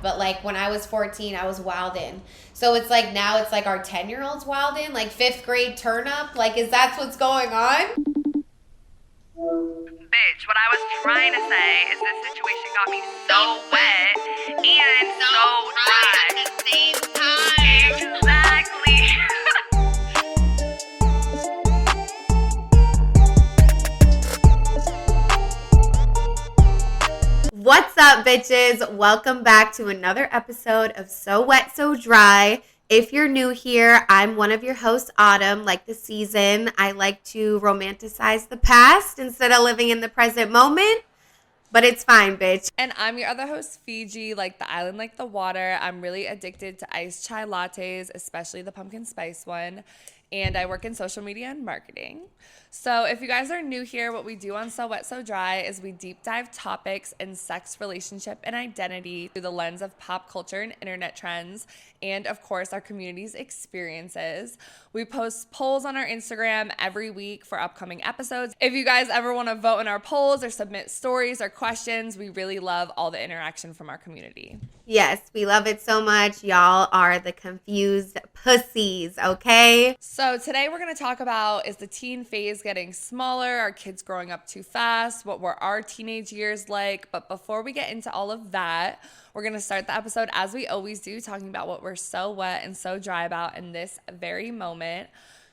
But like when I was 14, I was wildin'. So it's like now it's like our 10-year-olds wildin', like 5th grade turn up. Like, is that what's going on? Bitch, what I was trying to say is this situation got me so wet and so dry at the same time. Exactly. What's up, bitches? Welcome back to another episode of So Wet, So Dry. If you're new here, I'm one of your hosts, Autumn. Like the season, I like to romanticize the past instead of living in the present moment. But it's fine, bitch. And I'm your other host, Fiji, like the island, like the water. I'm really addicted to iced chai lattes, especially the pumpkin spice one. And I work in social media and marketing. So if you guys are new here, what we do on So Wet, So Dry is we deep dive topics in sex, relationship, and identity through the lens of pop culture and internet trends, and of course, our community's experiences. We post polls on our Instagram every week for upcoming episodes. If you guys ever want to vote in our polls or submit stories or questions, we really love all the interaction from our community. Yes, we love it so much. Y'all are the confused pussies, okay? So today we're going to talk about, is the teen phase getting smaller? Are kids growing up too fast? What were our teenage years like? But before we get into all of that, we're going to start the episode as we always do, talking about what we're so wet and so dry about in this very moment.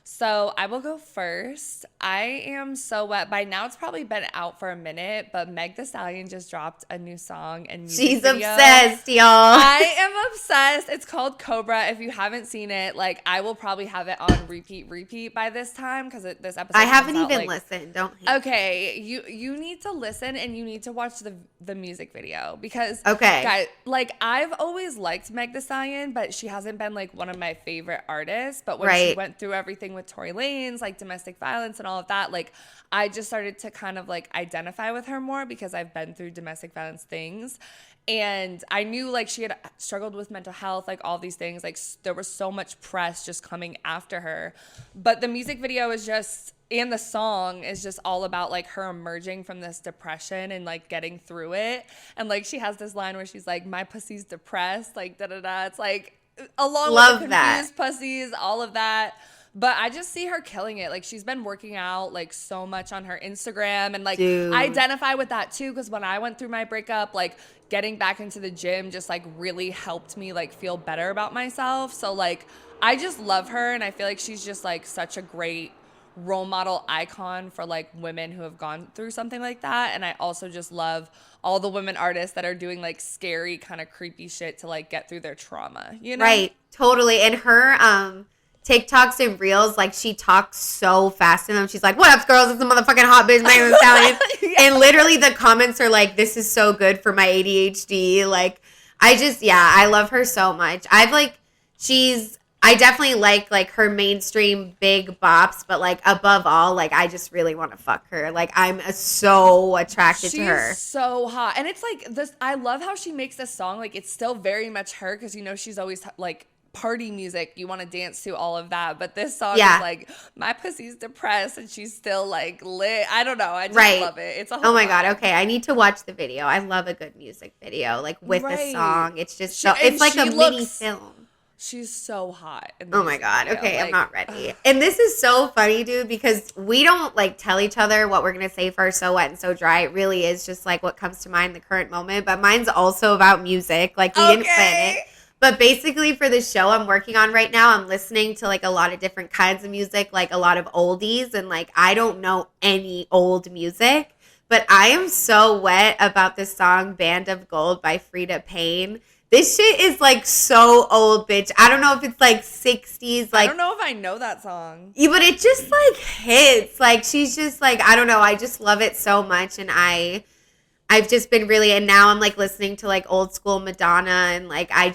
So I will go first. I am so wet. By now, it's probably been out for a minute, but Meg Thee Stallion just dropped a new song and music She's video. obsessed, y'all. I am obsessed. It's called Cobra. If you haven't seen it, like, I will probably have it on repeat by this time because this episode. I haven't comes out, even like, listened. Don't hate. Okay, you need to listen and you need to watch the music video because Okay. guys, like, I've always liked Meg Thee Stallion, but she hasn't been like one of my favorite artists. But when she went through everything with Tory Lanez, like domestic violence and all of that, like, I just started to kind of like identify with her more because I've been through domestic violence things. And I knew like she had struggled with mental health, like all these things, like there was so much press just coming after her. But the music video is just, and the song is just all about like her emerging from this depression and like getting through it. And like she has this line where she's like, my pussy's depressed, like da-da-da. It's like along with the confused pussies, all of that. But I just see her killing it. Like, she's been working out, like, so much on her Instagram. And, like, I identify with that, too, because when I went through my breakup, like, getting back into the gym just, like, really helped me, like, feel better about myself. So, like, I just love her. And I feel like she's just, like, such a great role model icon for, like, women who have gone through something like that. And I also just love all the women artists that are doing, like, scary, kind of creepy shit to, like, get through their trauma, you know? Right, totally. And her, TikToks and Reels, like, she talks so fast in them. She's like, what up, girls? It's a motherfucking hot bitch, Meg Thee Stallion. Yeah. And literally the comments are like, this is so good for my ADHD. Like, I love her so much. I definitely like her mainstream big bops, but, like, above all, like, I just really want to fuck her. Like, I'm so attracted to her. She's so hot. And it's like this, I love how she makes this song. Like, it's still very much her because, you know, she's always, like, party music, you want to dance to all of that, but this song is like, my pussy's depressed and she's still like lit. I don't know, I just love it. It's a whole God, okay, I need to watch the video. I love a good music video, like, with the song. It's just it's like a mini film. She's so hot. Oh my God, okay, like, I'm not ready. And this is so funny, dude, because we don't like tell each other what we're gonna say for So Wet and So Dry. It really is just like what comes to mind in the current moment, but mine's also about music. Like, we didn't plan it. But basically for the show I'm working on right now, I'm listening to, like, a lot of different kinds of music, like a lot of oldies. And, like, I don't know any old music, but I am so wet about this song Band of Gold by Frida Payne. This shit is, like, so old, bitch. I don't know if it's, like, 60s. Like, I don't know if I know that song. Yeah, but it just, like, hits. Like, she's just, like, I don't know. I just love it so much. And I've just been really, and now I'm like listening to like old school Madonna, and like I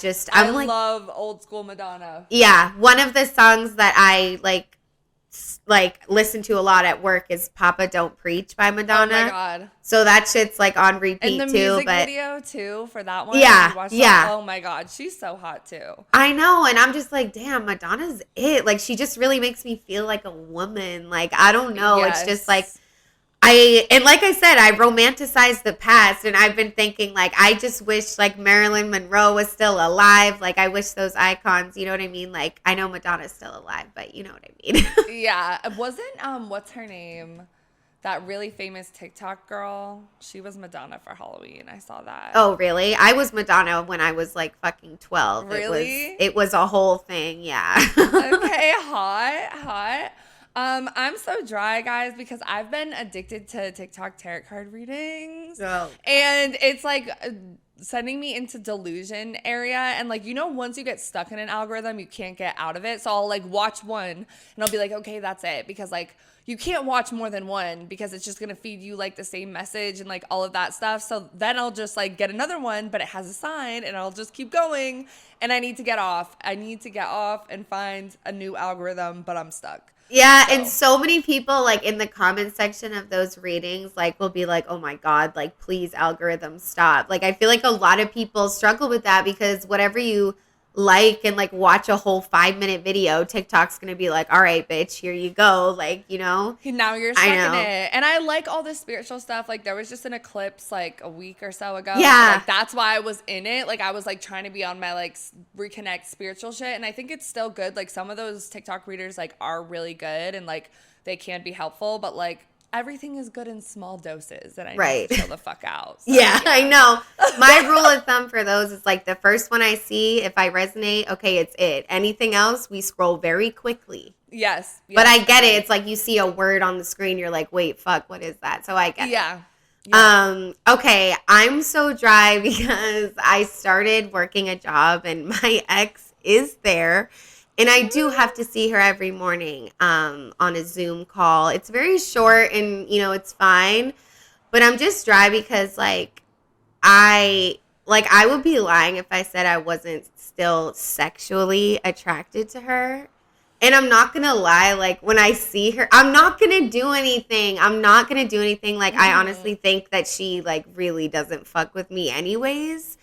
love old school Madonna. Yeah, one of the songs that I like listen to a lot at work is "Papa Don't Preach" by Madonna. Oh my God! So that shit's like on repeat too. And the music video too for that one. Yeah. Oh my God, she's so hot too. I know, and I'm just like, damn, Madonna's it. Like, she just really makes me feel like a woman. Like, I don't know, It's just like, And like I said, I romanticize the past, and I've been thinking, like, I just wish, like, Marilyn Monroe was still alive. Like, I wish those icons, you know what I mean? Like, I know Madonna's still alive, but you know what I mean. Yeah. Wasn't, what's her name? That really famous TikTok girl. She was Madonna for Halloween. I saw that. Oh, really? I was Madonna when I was, like, fucking 12. Really? It was a whole thing, yeah. Okay, hot. I'm so dry, guys, because I've been addicted to TikTok tarot card readings. Oh. And it's like sending me into delusion area. And like, once you get stuck in an algorithm, you can't get out of it. So I'll like watch one and I'll be like, okay, that's it. Because like, you can't watch more than one because it's just going to feed you like the same message and like all of that stuff. So then I'll just like get another one, but it has a sign and I'll just keep going. And I need to get off. And find a new algorithm, but I'm stuck. Yeah, and so many people, like, in the comment section of those readings, like, will be like, oh, my God, like, please, algorithm, stop. Like, I feel like a lot of people struggle with that because whatever you like and, like, watch a whole 5-minute video, TikTok's going to be like, all right, bitch, here you go. Like, Now you're stuck in it. And I like all this spiritual stuff. Like, there was just an eclipse, like, a week or so ago. Yeah. So, like, that's why I was in it. Like, I was, like, trying to be on my, like, reconnect spiritual shit. And I think it's still good. Like, some of those TikTok readers, like, are really good. And, like, they can be helpful. But, like, everything is good in small doses, and I need to chill the fuck out. So, yeah, I know. My rule of thumb for those is like the first one I see, if I resonate, okay, it's it. Anything else, we scroll very quickly. Yes. But I get it. It's like you see a word on the screen, you're like, wait, fuck, what is that? So I get it. Yeah. Okay, I'm so dry because I started working a job and my ex is there. And I do have to see her every morning on a Zoom call. It's very short and, it's fine. But I'm just dry because, I would be lying if I said I wasn't still sexually attracted to her. And I'm not going to lie, like, when I see her, I'm not going to do anything. Like, I honestly think that she, like, really doesn't fuck with me anyways.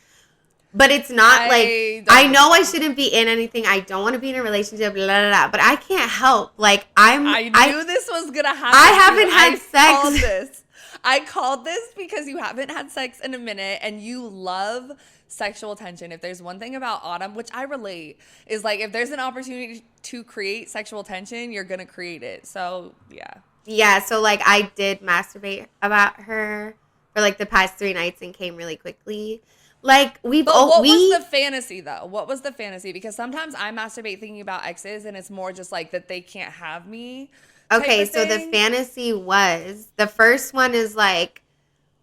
But it's not I know I shouldn't be in anything. I don't want to be in a relationship, blah, blah, blah. But I can't help. Like, I knew this was going to happen. I haven't had sex. I called this because you haven't had sex in a minute and you love sexual tension. If there's one thing about Autumn, which I relate, is like if there's an opportunity to create sexual tension, you're going to create it. So, yeah. Yeah, so like I did masturbate about her for like the past 3 nights and came really quickly. Like what was the fantasy though? What was the fantasy? Because sometimes I masturbate thinking about exes and it's more just like that they can't have me. Okay, so the fantasy was, the first one is like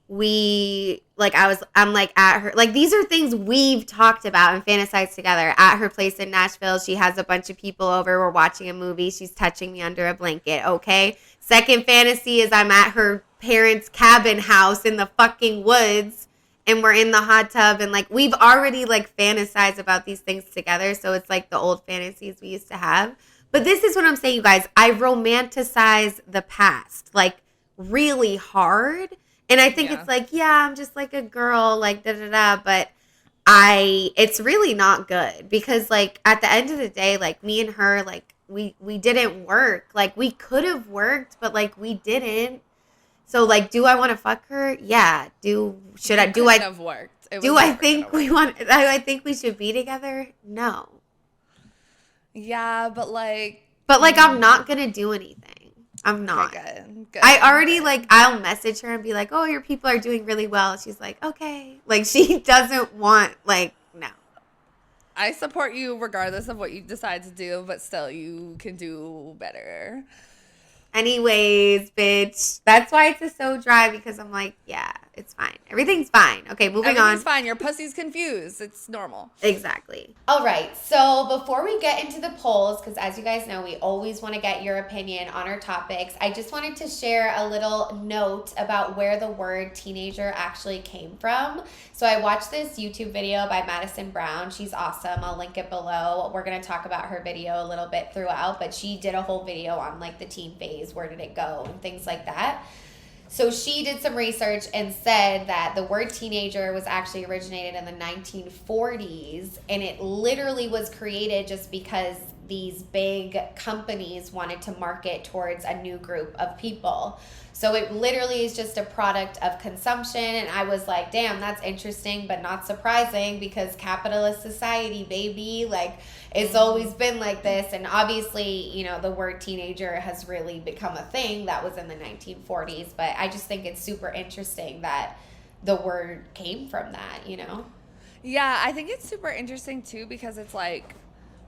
I'm like at her, like these are things we've talked about and fantasized together at her place in Nashville. She has a bunch of people over. We're watching a movie. She's touching me under a blanket. Okay. Second fantasy is I'm at her parents' cabin house in the fucking woods. And we're in the hot tub and like we've already like fantasized about these things together. So it's like the old fantasies we used to have. But this is what I'm saying, you guys. I romanticize the past like really hard. And I think it's like, yeah, I'm just like a girl, like da da da. But it's really not good because like at the end of the day, like me and her, like we didn't work. Like we could have worked, but like we didn't. So, like, do I want to fuck her? Yeah. Do I think we should be together? No. Yeah, but I'm not going to do anything. I'm not. Okay, good. I already, I'll message her and be like, oh, your people are doing really well. She's like, okay. Like, she doesn't want, no. I support you regardless of what you decide to do, but still, you can do better. Anyways, bitch. That's why it's so dry because I'm like, yeah, it's fine. Everything's fine. Okay, moving on. Everything's fine. Your pussy's confused. It's normal. Exactly. All right. So before we get into the polls, because as you guys know, we always want to get your opinion on our topics, I just wanted to share a little note about where the word teenager actually came from. So I watched this YouTube video by Madison Brown. She's awesome. I'll link it below. We're going to talk about her video a little bit throughout, but she did a whole video on the teen phase. Where did it go and things like that. So she did some research and said that the word teenager was actually originated in the 1940s and it literally was created just because these big companies wanted to market towards a new group of people. So it literally is just a product of consumption. And I was like, damn, that's interesting, but not surprising because capitalist society, baby. Like, it's always been like this. And obviously, you know, the word teenager has really become a thing. That was in the 1940s. But I just think it's super interesting that the word came from that, you know? Yeah, I think it's super interesting, too, because it's like,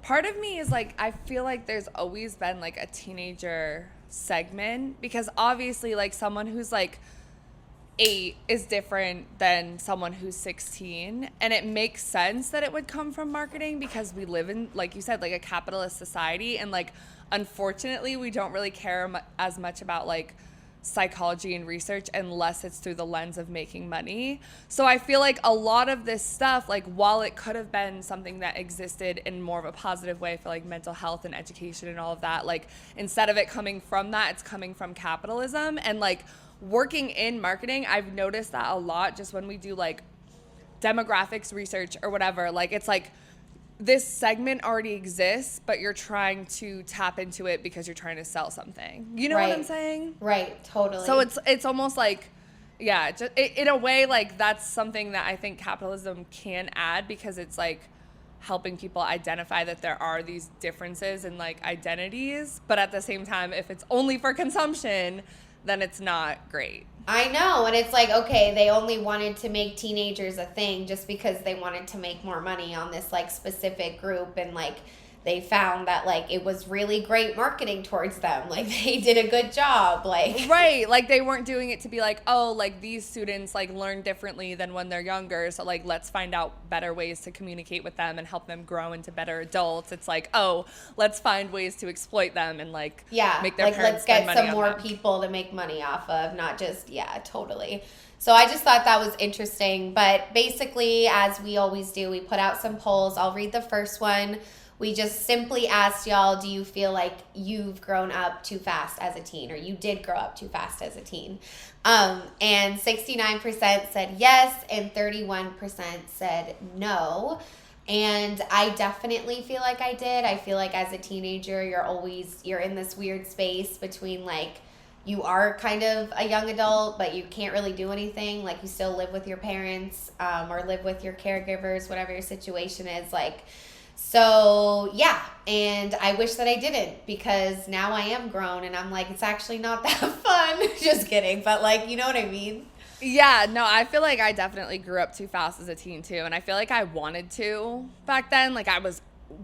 part of me is like, I feel like there's always been like a teenager segment, because obviously like someone who's like 8 is different than someone who's 16, and it makes sense that it would come from marketing because we live in, like you said, like a capitalist society, and like unfortunately we don't really care as much about like psychology and research unless it's through the lens of making money. So I feel like a lot of this stuff, like while it could have been something that existed in more of a positive way for like mental health and education and all of that, like instead of it coming from that, it's coming from capitalism. And like working in marketing, I've noticed that a lot just when we do like demographics research or whatever. Like it's like this segment already exists, but you're trying to tap into it because you're trying to sell something. You know what I'm saying? Right, totally. So it's almost like, yeah, just, in a way, like that's something that I think capitalism can add, because it's like helping people identify that there are these differences in like identities, but at the same time, if it's only for consumption, then it's not great. I know, and it's like, okay, they only wanted to make teenagers a thing just because they wanted to make more money on this like specific group, and like they found that like it was really great marketing towards them. Like they did a good job, like right, like they weren't doing it to be like, oh, like these students like learn differently than when they're younger, so like let's find out better ways to communicate with them and help them grow into better adults. It's like, oh, let's find ways to exploit them and like make their like parents let's get spend money some more on them. people to make money off of, not just totally. So I just thought that was interesting. But basically, as we always do, we put out some polls. I'll read the first one. We just simply asked y'all, do you feel like you've grown up too fast as a teen, or you did grow up too fast as a teen? And 69% said yes, and 31% said no. And I definitely feel like I did. I feel like as a teenager, you're in this weird space between like, you are kind of a young adult, but you can't really do anything. Like you still live with your parents, or live with your caregivers, whatever your situation is. Like, so yeah, and I wish that I didn't, because now I am grown and I'm like, it's actually not that fun. Just kidding, but like, you know what I mean? Yeah, no, I feel like I definitely grew up too fast as a teen too, and I feel like I wanted to back then. Like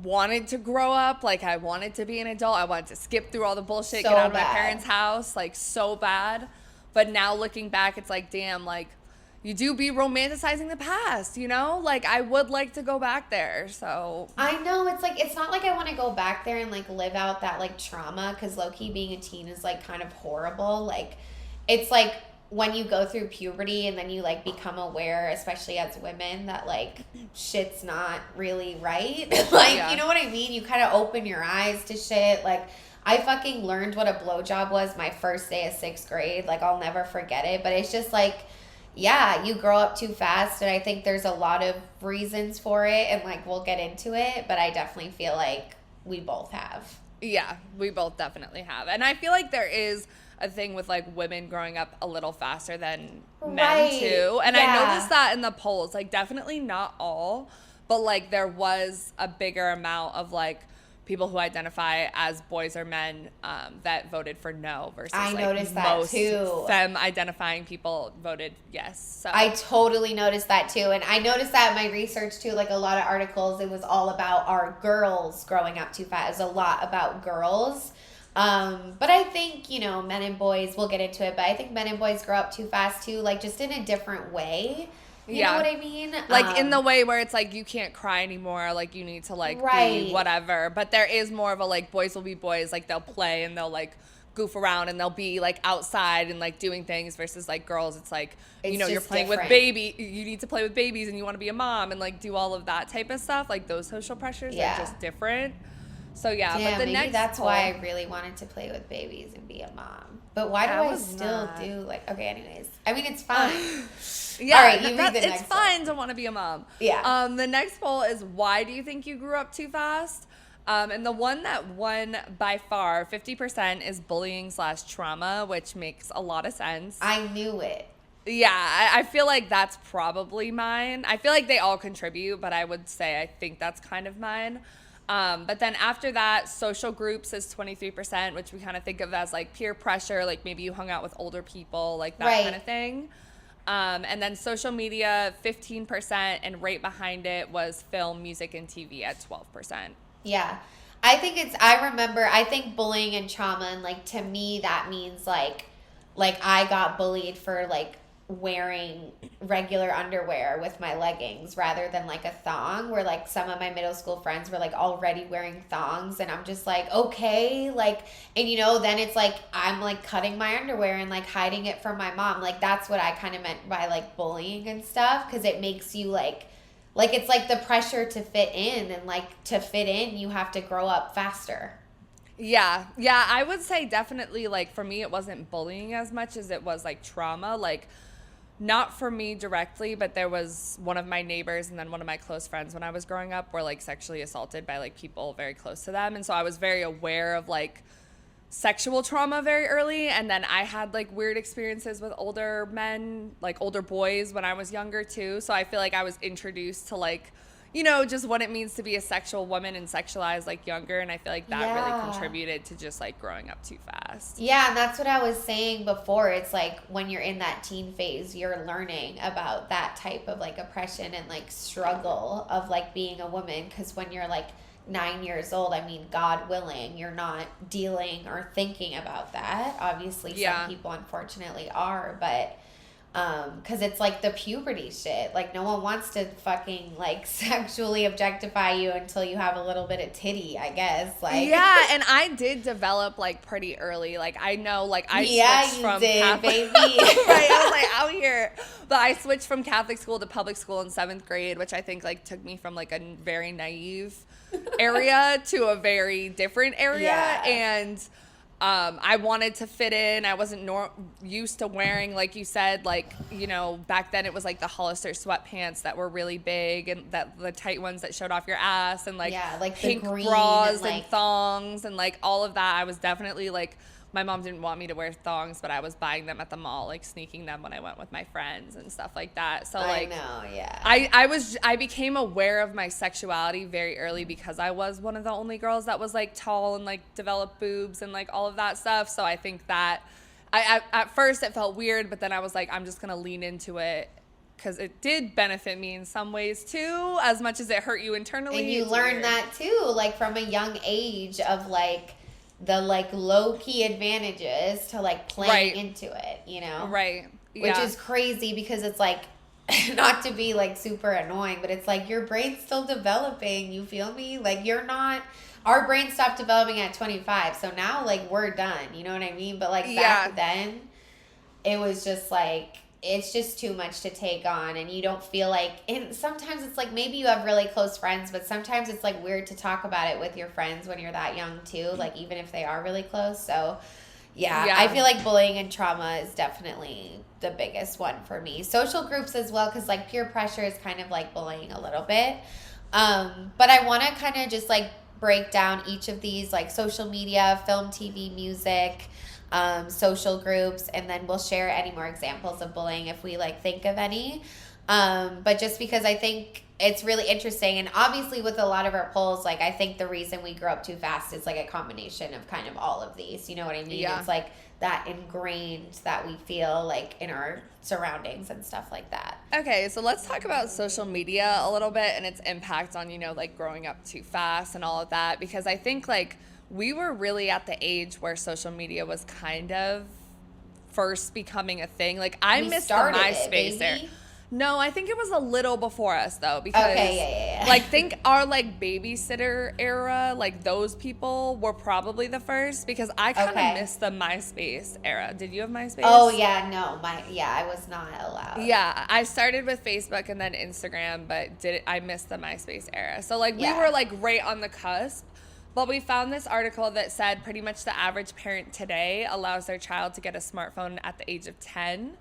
wanted to grow up, like I wanted to be an adult. I wanted to skip through all the bullshit, get out of my parents' house, like so bad. But now looking back, it's like, damn, like you do be romanticizing the past, you know? Like, I would like to go back there, so. I know, it's like, it's not like I want to go back there and, like, live out that, like, trauma, because low-key being a teen is, like, kind of horrible. Like, it's like when you go through puberty and then you, like, become aware, especially as women, that, like, shit's not really right. Like, you know what I mean? You kind of open your eyes to shit. Like, I fucking learned what a blowjob was my first day of 6th grade. Like, I'll never forget it. But it's just, like, yeah, you grow up too fast, and I think there's a lot of reasons for it, and like we'll get into it, but I definitely feel like we both have. Yeah, we both definitely have. And I feel like there is a thing with like women growing up a little faster than men too. And I noticed that in the polls, like definitely not all, but like there was a bigger amount of like people who identify as boys or men that voted for no versus I like noticed that most too. femme identifying people voted yes. So I totally noticed that too. And I noticed that in my research too, like a lot of articles, it was all about our girls growing up too fast. It was a lot about girls. But I think, you know, men and boys, we'll get into it, but I think men and boys grow up too fast too, like just in a different way. You know what I mean? Like in the way where it's like you can't cry anymore, like you need to like be whatever. But there is more of a like boys will be boys, like they'll play and they'll like goof around and they'll be like outside and like doing things versus like girls, it's like, you know, you're playing with you need to play with babies and you want to be a mom and like do all of that type of stuff. Like those social pressures are just different. So yeah, but the maybe that's why I really wanted to play with babies and be a mom. But why do I still do like, okay, anyways. I mean, it's fine. Yeah, all right, you read the next it's fine to want to be a mom. Yeah. The next poll is, why do you think you grew up too fast? And the one that won by far, 50%, is bullying/trauma, which makes a lot of sense. I knew it. Yeah, I feel like that's probably mine. I feel like they all contribute, but I would say I think that's kind of mine. But then after that, social groups is 23%, which we kind of think of as like peer pressure, like maybe you hung out with older people, like that kind of thing. And then social media, 15%, and right behind it was film, music, and TV at 12%. Yeah. I think bullying and trauma, and like to me that means like I got bullied for like wearing regular underwear with my leggings rather than like a thong, where like some of my middle school friends were like already wearing thongs, and I'm just like, okay, like, and you know, then it's like I'm like cutting my underwear and like hiding it from my mom. Like that's what I kind of meant by like bullying and stuff, because it makes you like it's like the pressure to fit in, and like to fit in you have to grow up faster. Yeah, I would say definitely, like, for me, it wasn't bullying as much as it was, like, trauma. Like, not for me directly, but there was one of my neighbors and then one of my close friends when I was growing up were, like, sexually assaulted by, like, people very close to them. And so I was very aware of, like, sexual trauma very early. And then I had, like, weird experiences with older men, like, older boys when I was younger, too. So I feel like I was introduced to, like, you know, just what it means to be a sexual woman and sexualized, like, younger. And I feel like that really contributed to just, like, growing up too fast. Yeah, and that's what I was saying before. It's like when you're in that teen phase, you're learning about that type of, like, oppression and, like, struggle of, like, being a woman. Because when you're, like, 9 years old, I mean, God willing, you're not dealing or thinking about that. Obviously, some people, unfortunately, are, but... because it's like the puberty shit. Like, no one wants to fucking like sexually objectify you until you have a little bit of titty, I guess. Like, yeah, and I did develop like pretty early. Like, I know, like, I switched from Catholic, baby. right? I was like out here, but I switched from Catholic school to public school in 7th grade, which I think like took me from like a very naive area to a very different area, and. I wanted to fit in. I wasn't used to wearing, like you said, like, you know, back then it was like the Hollister sweatpants that were really big, and that the tight ones that showed off your ass, and like pink bras and thongs and like all of that. I was definitely like, my mom didn't want me to wear thongs, but I was buying them at the mall, like sneaking them when I went with my friends and stuff like that. So like, I became aware of my sexuality very early because I was one of the only girls that was like tall and like developed boobs and like all of that stuff. So I think that at first it felt weird, but then I was like, I'm just gonna lean into it, because it did benefit me in some ways too, as much as it hurt you internally. And you learn that too, like from a young age, of like the like low-key advantages to like playing into it, you know? Right. Which is crazy, because it's like, not to be like super annoying, but it's like your brain's still developing, you feel me? Like, you're not, our brain stopped developing at 25, so now like we're done, you know what I mean? But like back then, it was just like, it's just too much to take on, and you don't feel like, and sometimes it's like maybe you have really close friends, but sometimes it's like weird to talk about it with your friends when you're that young too, like even if they are really close. So I feel like bullying and trauma is definitely the biggest one for me. Social groups as well, because like peer pressure is kind of like bullying a little bit, but I want to kind of just like break down each of these, like social media, film, TV, music, social groups, and then we'll share any more examples of bullying if we like think of any. But just because I think it's really interesting, and obviously with a lot of our polls, like I think the reason we grow up too fast is like a combination of kind of all of these, you know what I mean? It's like that ingrained that we feel like in our surroundings and stuff like that. Okay, so let's talk about social media a little bit and its impact on, you know, like growing up too fast and all of that, because I think like we were really at the age where social media was kind of first becoming a thing. Like, I missed the MySpace era. No, I think it was a little before us, though, because, like, think our, like, babysitter era, like, those people were probably the first, because I kind of missed the MySpace era. Did you have MySpace? Oh, yeah, no. I was not allowed. Yeah, I started with Facebook and then Instagram, but I missed the MySpace era. So, like, we were, like, right on the cusp. But we found this article that said pretty much the average parent today allows their child to get a smartphone at the age of 10,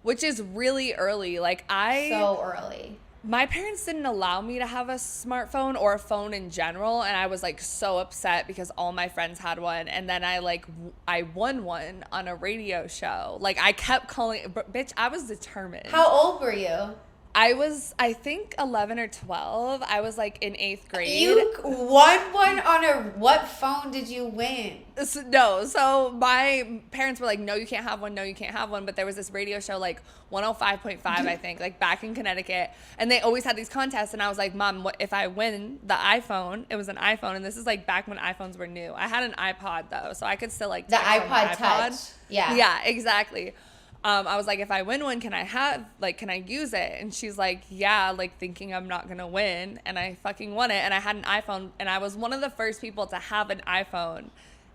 which is really early. Like, so early. My parents didn't allow me to have a smartphone or a phone in general, and I was like so upset because all my friends had one, and then I won one on a radio show. Like I kept calling, bitch, I was determined. How old were you? I was, I think 11 or 12. I was like in 8th grade. You won one on what phone did you win? So my parents were like, no, you can't have one. No, you can't have one. But there was this radio show, like 105.5, I think, like back in Connecticut. And they always had these contests. And I was like, Mom, what if I win the iPhone? It was an iPhone. And this is like back when iPhones were new. I had an iPod though. So I could still like the iPod Touch. Yeah. Yeah, exactly. I was like, if I win one, can I use it? And she's like, yeah, like thinking I'm not going to win. And I fucking won it. And I had an iPhone. And I was one of the first people to have an iPhone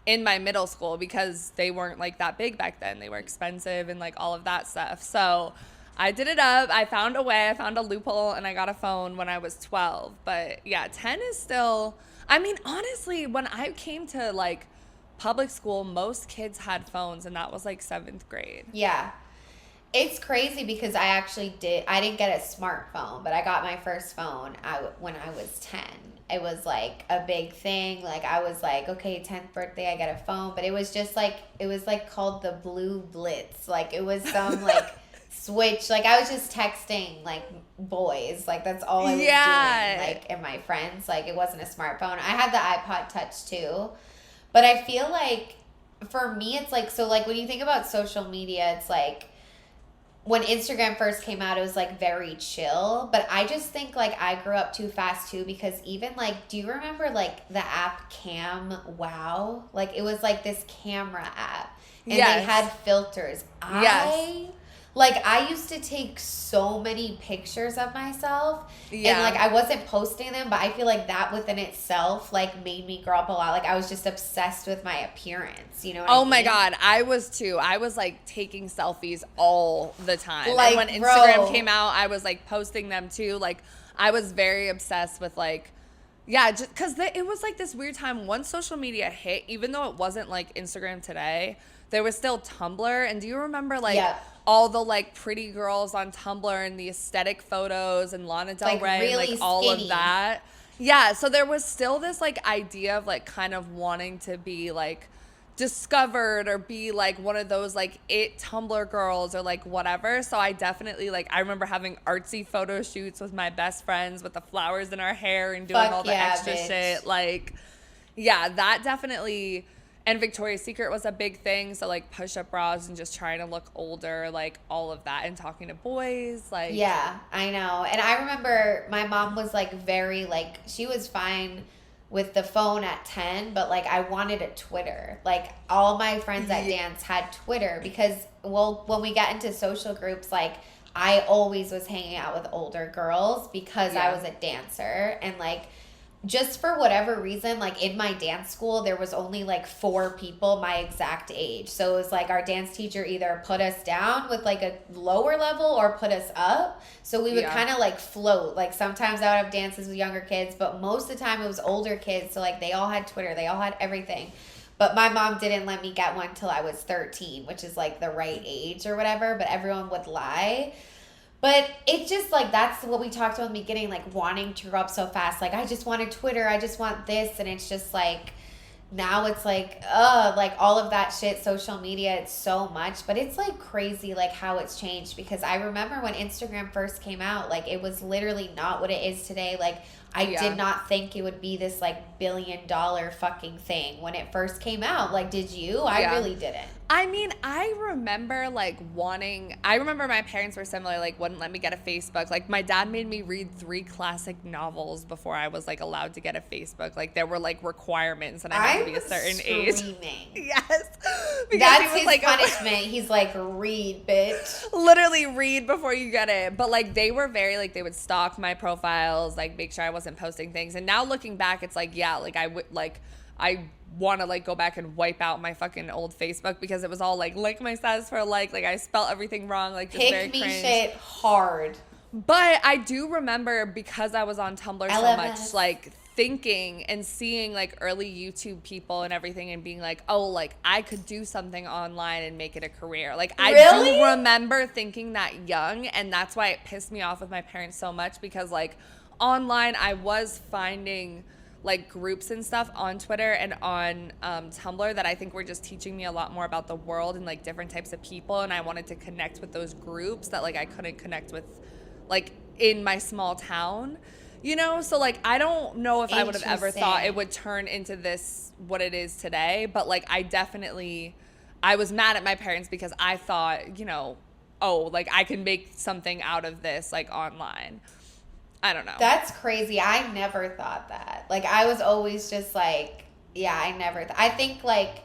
in my middle school because they weren't like that big back then. They were expensive and like all of that stuff. So I did it up. I found a way. I found a loophole and I got a phone when I was 12. But yeah, 10 is still, I mean, honestly, when I came to like public school, most kids had phones, and that was like 7th grade. Yeah. It's crazy because I didn't get a smartphone, but I got my first phone when I was 10. It was like a big thing. Like I was like, okay, 10th birthday, I get a phone. But it was just like, it was like called the Blue Blitz. Like it was some like switch. Like I was just texting like boys. Like that's all I was doing. Like, and my friends. Like it wasn't a smartphone. I had the iPod Touch too. But I feel like for me, it's like, so like when you think about social media, it's like, when Instagram first came out, it was like very chill. But I just think like I grew up too fast too, because even like, do you remember like the app Cam Wow? Like it was like this camera app and they had filters. I used to take so many pictures of myself and like I wasn't posting them, but I feel like that within itself like made me grow up a lot. Like I was just obsessed with my appearance, you know what I mean? My God, I was too. I was like taking selfies all the time. Like, and when Instagram came out, I was like posting them too. Like I was very obsessed with like, yeah, just because it was like this weird time. Once social media hit, even though it wasn't like Instagram today, there was still Tumblr. And do you remember like all the like pretty girls on Tumblr and the aesthetic photos and Lana Del Rey, really like all skinny. of that? Yeah, so there was still this like idea of like kind of wanting to be like discovered or be like one of those like it Tumblr girls or like whatever. So I definitely like, I remember having artsy photo shoots with my best friends with the flowers in our hair and doing all the extra shit. Like, yeah, that definitely. And Victoria's Secret was a big thing. So, like, push-up bras and just trying to look older, like, all of that. And talking to boys, like... Yeah, I know. And I remember my mom was, like, very, like... She was fine with the phone at 10, but, like, I wanted a Twitter. Like, all my friends at dance had Twitter because, well, when we got into social groups, like... I always was hanging out with older girls because I was a dancer. And, like... Just for whatever reason, like in my dance school, there was only like 4 people my exact age. So it was like our dance teacher either put us down with like a lower level or put us up. So we would kind of like float. Like sometimes I would have dances with younger kids, but most of the time it was older kids. So like they all had Twitter, they all had everything. But my mom didn't let me get one till I was 13, which is like the right age or whatever. But everyone would lie. But it's just like, that's what we talked about in the beginning, like wanting to grow up so fast. Like, I just wanted Twitter. I just want this. And it's just like, now it's like, like all of that shit, social media, it's so much. But it's like crazy, like how it's changed. Because I remember when Instagram first came out, like it was literally not what it is today. Like, I did not think it would be this like $1 billion fucking thing when it first came out. Like, did you? I really didn't. I mean, I remember like I remember my parents were similar, like wouldn't let me get a Facebook. Like my dad made me read 3 classic novels before I was like allowed to get a Facebook. Like there were like requirements and I had to be a certain age. Yes. That's his like, punishment. He's like, read, bitch. Literally read before you get it. But like they were very like, they would stalk my profiles, like make sure I wasn't posting things. And now looking back, it's like, yeah, like I would like, I want to like go back and wipe out my fucking old Facebook because it was all like my status for a like I spelled everything wrong, like just very cringe. Pick me shit hard. But I do remember, because I was on Tumblr so LMS. much, like thinking and seeing like early YouTube people and everything and being like, oh, like I could do something online and make it a career. Like I do remember thinking that young, and that's why it pissed me off with my parents so much, because like online I was finding like groups and stuff on Twitter and on Tumblr that I think were just teaching me a lot more about the world and like different types of people, and I wanted to connect with those groups that like I couldn't connect with like in my small town, you know? So like I don't know if I would have ever thought it would turn into this, what it is today, but like I was mad at my parents because I thought, you know, oh, like I can make something out of this like online. I don't know. That's crazy. I never thought that. Like I was always just like, yeah, I think like,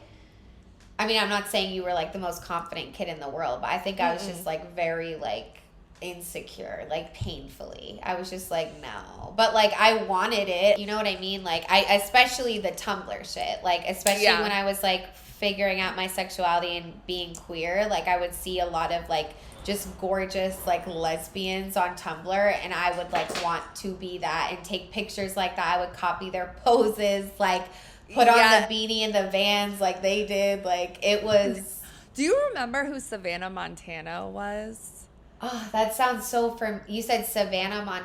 I mean, I'm not saying you were like the most confident kid in the world, but I think I was just like very like insecure, like painfully. I was just like, no. But like I wanted it, you know what I mean? Like especially the Tumblr shit, like especially when I was like figuring out my sexuality and being queer, like I would see a lot of like just gorgeous like lesbians on Tumblr, and I would like want to be that and take pictures like that. I would copy their poses, like put on the beanie and the Vans like they did. Like it was. Do you remember who Savannah Montana was? Oh, that sounds so you said Savannah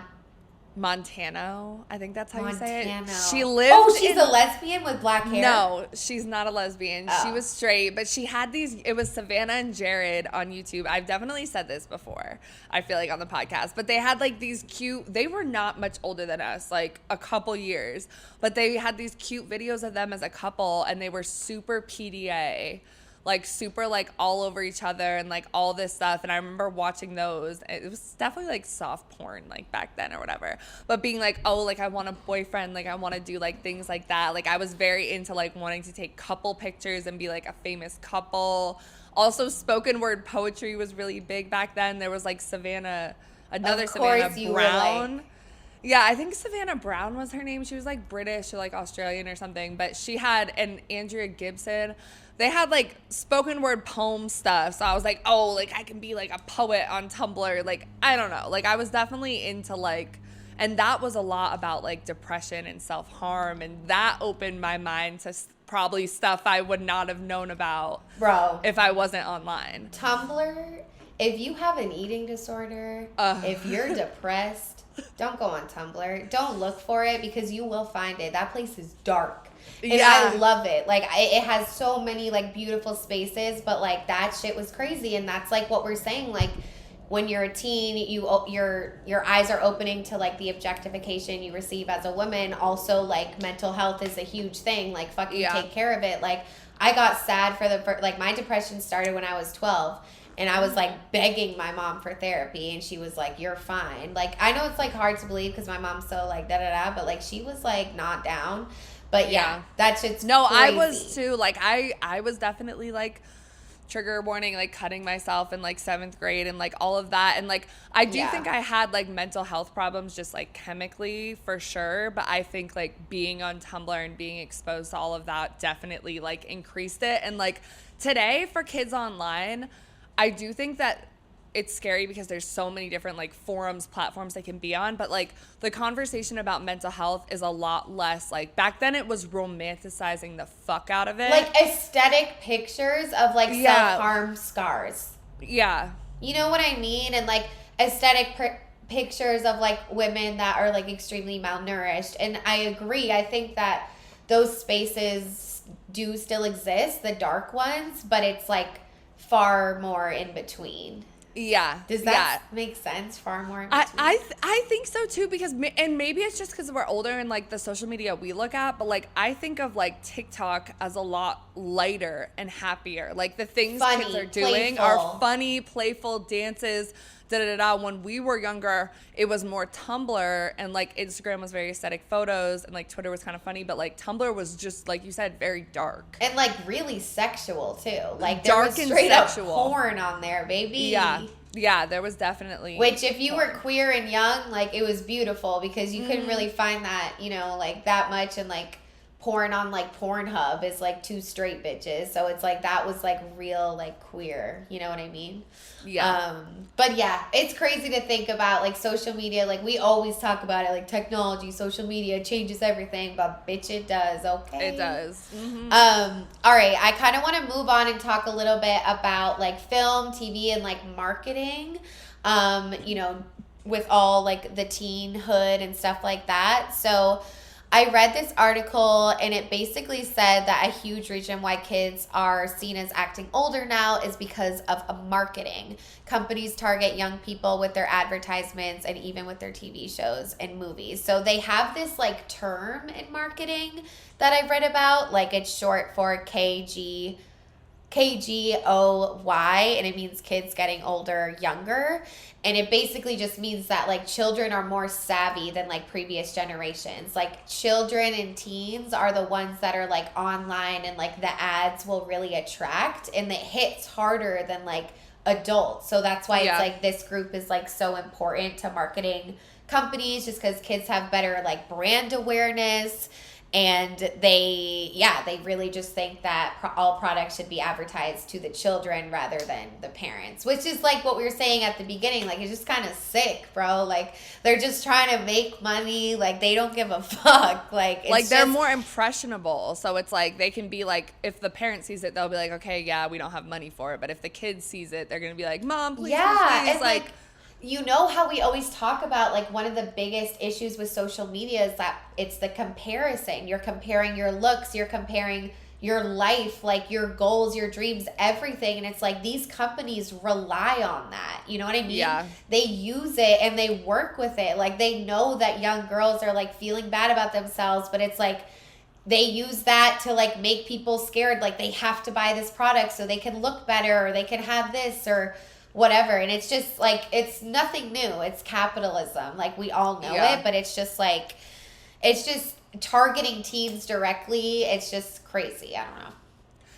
Montano, I think that's how Montano. You say it. She lived. Oh, she's a lesbian with black hair? No, she's not a lesbian. Oh. She was straight, but she had these. It was Savannah and Jared on YouTube. I've definitely said this before, I feel like, on the podcast, but they had like these cute. They were not much older than us, like a couple years, but they had these cute videos of them as a couple, and they were super PDA. Like super like all over each other and like all this stuff, and I remember watching those. It was definitely like soft porn like back then or whatever, but being like, oh, like I want a boyfriend, like I want to do like things like that. Like I was very into like wanting to take couple pictures and be like a famous couple. Also, spoken word poetry was really big back then. There was like Savannah Brown. Yeah, I think Savannah Brown was her name. She was like British or like Australian or something, but she had, and Andrea Gibson, they had like spoken word poem stuff. So I was like, oh, like I can be like a poet on Tumblr. Like, I don't know. Like I was definitely into like, and that was a lot about like depression and self-harm. And that opened my mind to probably stuff I would not have known about, bro, if I wasn't online. Tumblr, if you have an eating disorder, if you're depressed, don't go on Tumblr. Don't look for it, because you will find it. That place is dark. And I love it. Like, it has so many, like, beautiful spaces, but, like, that shit was crazy. And that's, like, what we're saying. Like, when you're a teen, your eyes are opening to, like, the objectification you receive as a woman. Also, like, mental health is a huge thing. Like, fucking take care of it. Like, I got sad for like, my depression started when I was 12. And I was, like, begging my mom for therapy. And she was like, you're fine. Like, I know it's, like, hard to believe because my mom's so, like, da-da-da. But, like, she was, like, not down. But, yeah, that shit's crazy. I was, too. Like, I was definitely, like, trigger warning, like, cutting myself in, like, 7th grade and, like, all of that. And, like, I do think I had, like, mental health problems just, like, chemically for sure. But I think, like, being on Tumblr and being exposed to all of that definitely, like, increased it. And, like, today for kids online, I do think that it's scary because there's so many different like forums, platforms they can be on, but like the conversation about mental health is a lot less. Like back then it was romanticizing the fuck out of it. Like aesthetic pictures of like self-harm scars. Yeah. You know what I mean? And like aesthetic pictures of like women that are like extremely malnourished. And I agree. I think that those spaces do still exist, the dark ones, but it's like far more in between. Yeah. Does that make sense? Far more in between? I think so too, because, and maybe it's just because we're older and like the social media we look at, but like I think of like TikTok as a lot lighter and happier. Like the things kids are doing are funny, playful dances, When we were younger, it was more Tumblr, and like Instagram was very aesthetic photos, and like Twitter was kind of funny, but like Tumblr was just, like you said, very dark and like really sexual too. Like there was straight up porn on there, baby. Yeah, there was definitely. Which if you were queer and young, like it was beautiful because you couldn't really find that, you know, like that much in like porn on like Pornhub is like two straight bitches. So it's like that was like real like queer, you know what I mean? Yeah. But yeah, it's crazy to think about like social media. Like we always talk about it, like technology, social media changes everything, but bitch, it does. Okay, It does. Mm-hmm. All right, I kind of want to move on and talk a little bit about like film, TV, and like marketing. You know, with all like the teenhood and stuff like that. So I read this article and it basically said that a huge reason why kids are seen as acting older now is because of marketing. Companies target young people with their advertisements and even with their TV shows and movies. So they have this like term in marketing that I've read about, like it's short for KGOY, and it means kids getting older, younger. And it basically just means that like children are more savvy than like previous generations. Like children and teens are the ones that are like online and like the ads will really attract, and it hits harder than like adults. So that's why it's like this group is like so important to marketing companies, just because kids have better like brand awareness. And they really just think that all products should be advertised to the children rather than the parents, which is like what we were saying at the beginning. Like, it's just kind of sick, bro. Like, they're just trying to make money. Like, they don't give a fuck. Like they're more impressionable. So it's like they can be like, if the parent sees it, they'll be like, okay, yeah, we don't have money for it. But if the kid sees it, they're going to be like, Mom, please, please. And like you know how we always talk about like one of the biggest issues with social media is that it's the comparison. You're comparing your looks, you're comparing your life, like your goals, your dreams, everything. And it's like these companies rely on that. You know what I mean? Yeah. They use it and they work with it. Like they know that young girls are like feeling bad about themselves, but it's like they use that to like make people scared. Like they have to buy this product so they can look better, or they can have this or whatever. And it's just like, it's nothing new. It's capitalism. Like we all know it, but it's just like, it's just targeting teens directly. It's just crazy. I don't know.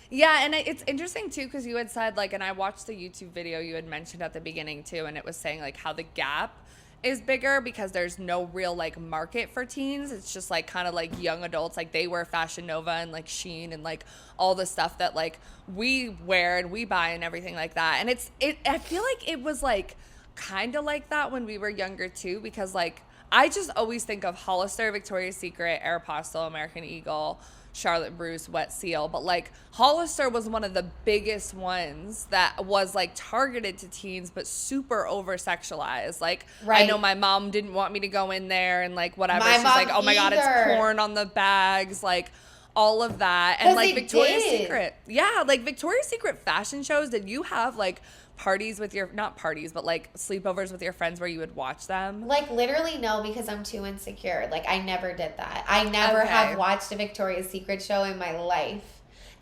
Yeah, and it's interesting too, because you had said like, and I watched the YouTube video you had mentioned at the beginning too, and it was saying like how the gap is bigger because there's no real like market for teens. It's just like kind of like young adults, like they wear Fashion Nova and like Shein and like all the stuff that like we wear and we buy and everything like that. And I feel like it was like kind of like that when we were younger too, because like I just always think of Hollister, Victoria's Secret, Aeropostale, American Eagle, Charlotte Bruce, Wet Seal, but like Hollister was one of the biggest ones that was like targeted to teens but super over sexualized. Like I know my mom didn't want me to go in there and like whatever. She's like, oh my God, it's porn on the bags, like all of that. And like Victoria's Secret. Yeah, like Victoria's Secret fashion shows, did you have like parties with your, not parties, but like sleepovers with your friends where you would watch them? Like literally no, because I'm too insecure. Like I never did that. I never have watched a Victoria's Secret show in my life.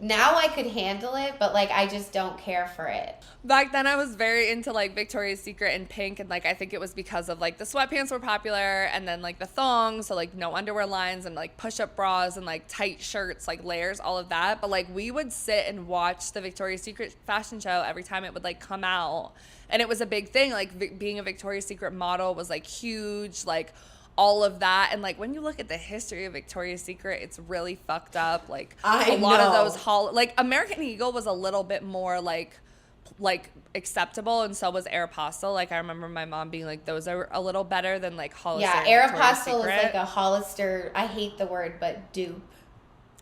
Now I could handle it, but like I just don't care for it. Back then I was very into like Victoria's Secret and pink, and like I think it was because of like the sweatpants were popular, and then like the thongs, so like no underwear lines, and like push-up bras and like tight shirts, like layers, all of that. But like we would sit and watch the Victoria's Secret fashion show every time it would like come out, and it was a big thing. Like being a Victoria's Secret model was like huge, like all of that. And like when you look at the history of Victoria's Secret, it's really fucked up. Like a lot of those like American Eagle was a little bit more like acceptable, and so was Aeropostale. Like I remember my mom being like, those are a little better than like Hollister. Yeah, Aeropostale was like a Hollister, I hate the word, but dupe.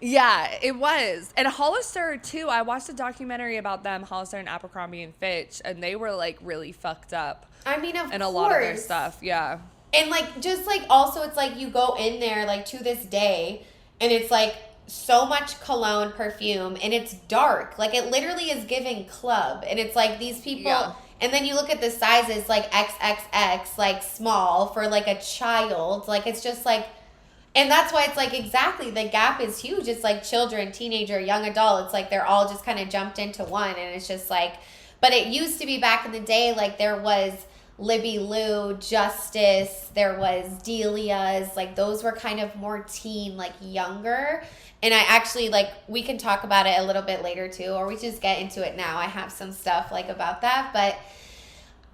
Yeah, it was. And Hollister too, I watched a documentary about them, Hollister and Abercrombie and Fitch, and they were like really fucked up. I mean, of course. And a lot of their stuff, yeah. And like just like also it's like you go in there like to this day and it's like so much cologne, perfume, and it's dark. Like it literally is giving club, and it's like these people and then you look at the sizes like XXX, like small for like a child. Like it's just like, and that's why it's like exactly the gap is huge. It's like children, teenager, young adult. It's like they're all just kind of jumped into one, and it's just like, but it used to be back in the day like there was Libby Lou, Justice, there was Delia's, like those were kind of more teen, like younger. And I actually like, we can talk about it a little bit later too, or we just get into it now. I have some stuff like about that, but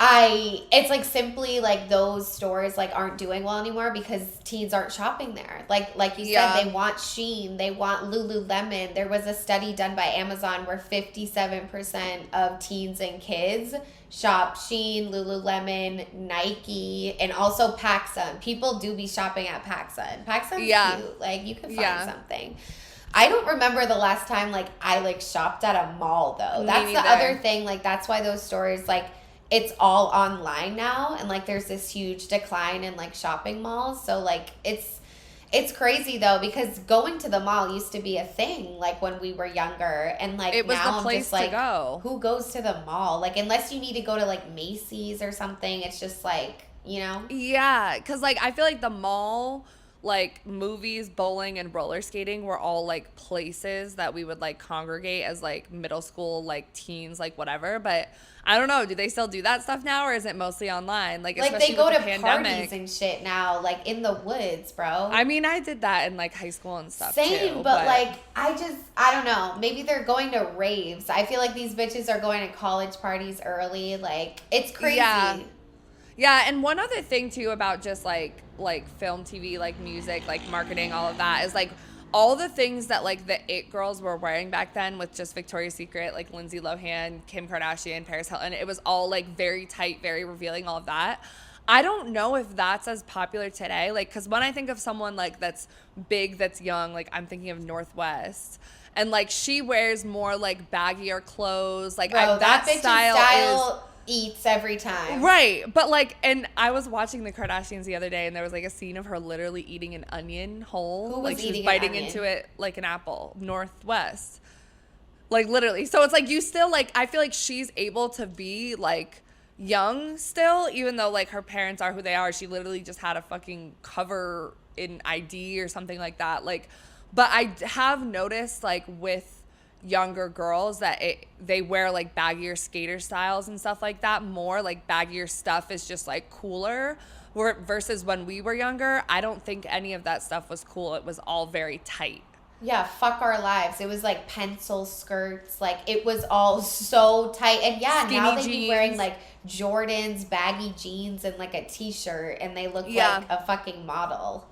It's like simply like those stores like aren't doing well anymore because teens aren't shopping there. Like you said, they want Shein, they want Lululemon. There was a study done by Amazon where 57% of teens and kids shop Shein, Lululemon, Nike, and also PacSun. People do be shopping at PacSun. PacSun's cute. Like you can find something. I don't remember the last time like I like shopped at a mall though. That's the other thing. Like that's why those stores like it's all online now, and like there's this huge decline in like shopping malls. So like it's crazy though, because going to the mall used to be a thing like when we were younger, and like it was now the place I'm just like, to go. Who goes to the mall? Like unless you need to go to like Macy's or something, it's just like, you know? Yeah, because like I feel like the mall, like movies, bowling, and roller skating were all like places that we would like congregate as like middle school, like teens, like whatever. But I don't know, do they still do that stuff now, or is it mostly online? Like they go to pandemic, parties and shit now, like in the woods, bro. I mean, I did that in like high school and stuff. Same, too, but like I don't know. Maybe they're going to raves. I feel like these bitches are going to college parties early. Like it's crazy. Yeah, and one other thing too about just like film, TV, like music, like marketing, all of that is like all the things that like the it girls were wearing back then with just Victoria's Secret, like Lindsay Lohan, Kim Kardashian, Paris Hilton. It was all like very tight, very revealing, all of that. I don't know if that's as popular today. Like, because when I think of someone like that's big, that's young, like I'm thinking of Northwest. And like she wears more like baggier clothes. Like bro, that bitch's style is eats every time. Right. But like, and I was watching the Kardashians the other day, and there was like a scene of her literally eating an onion whole. Who was like she eating was biting an onion? into it like an apple. Northwest. Like literally. So it's like you still like, I feel like she's able to be like young still, even though like her parents are who they are. She literally just had a fucking cover in ID or something like that. Like, but I have noticed like with younger girls that they wear like baggier skater styles and stuff like that more. Like baggier stuff is just like cooler, versus when we were younger, I don't think any of that stuff was cool. It was all very tight. Yeah, fuck our lives. It was like pencil skirts. Like it was all so tight. And yeah, Skinny now they jeans. be wearing like Jordans, baggy jeans, and like a t-shirt, and they look like a fucking model.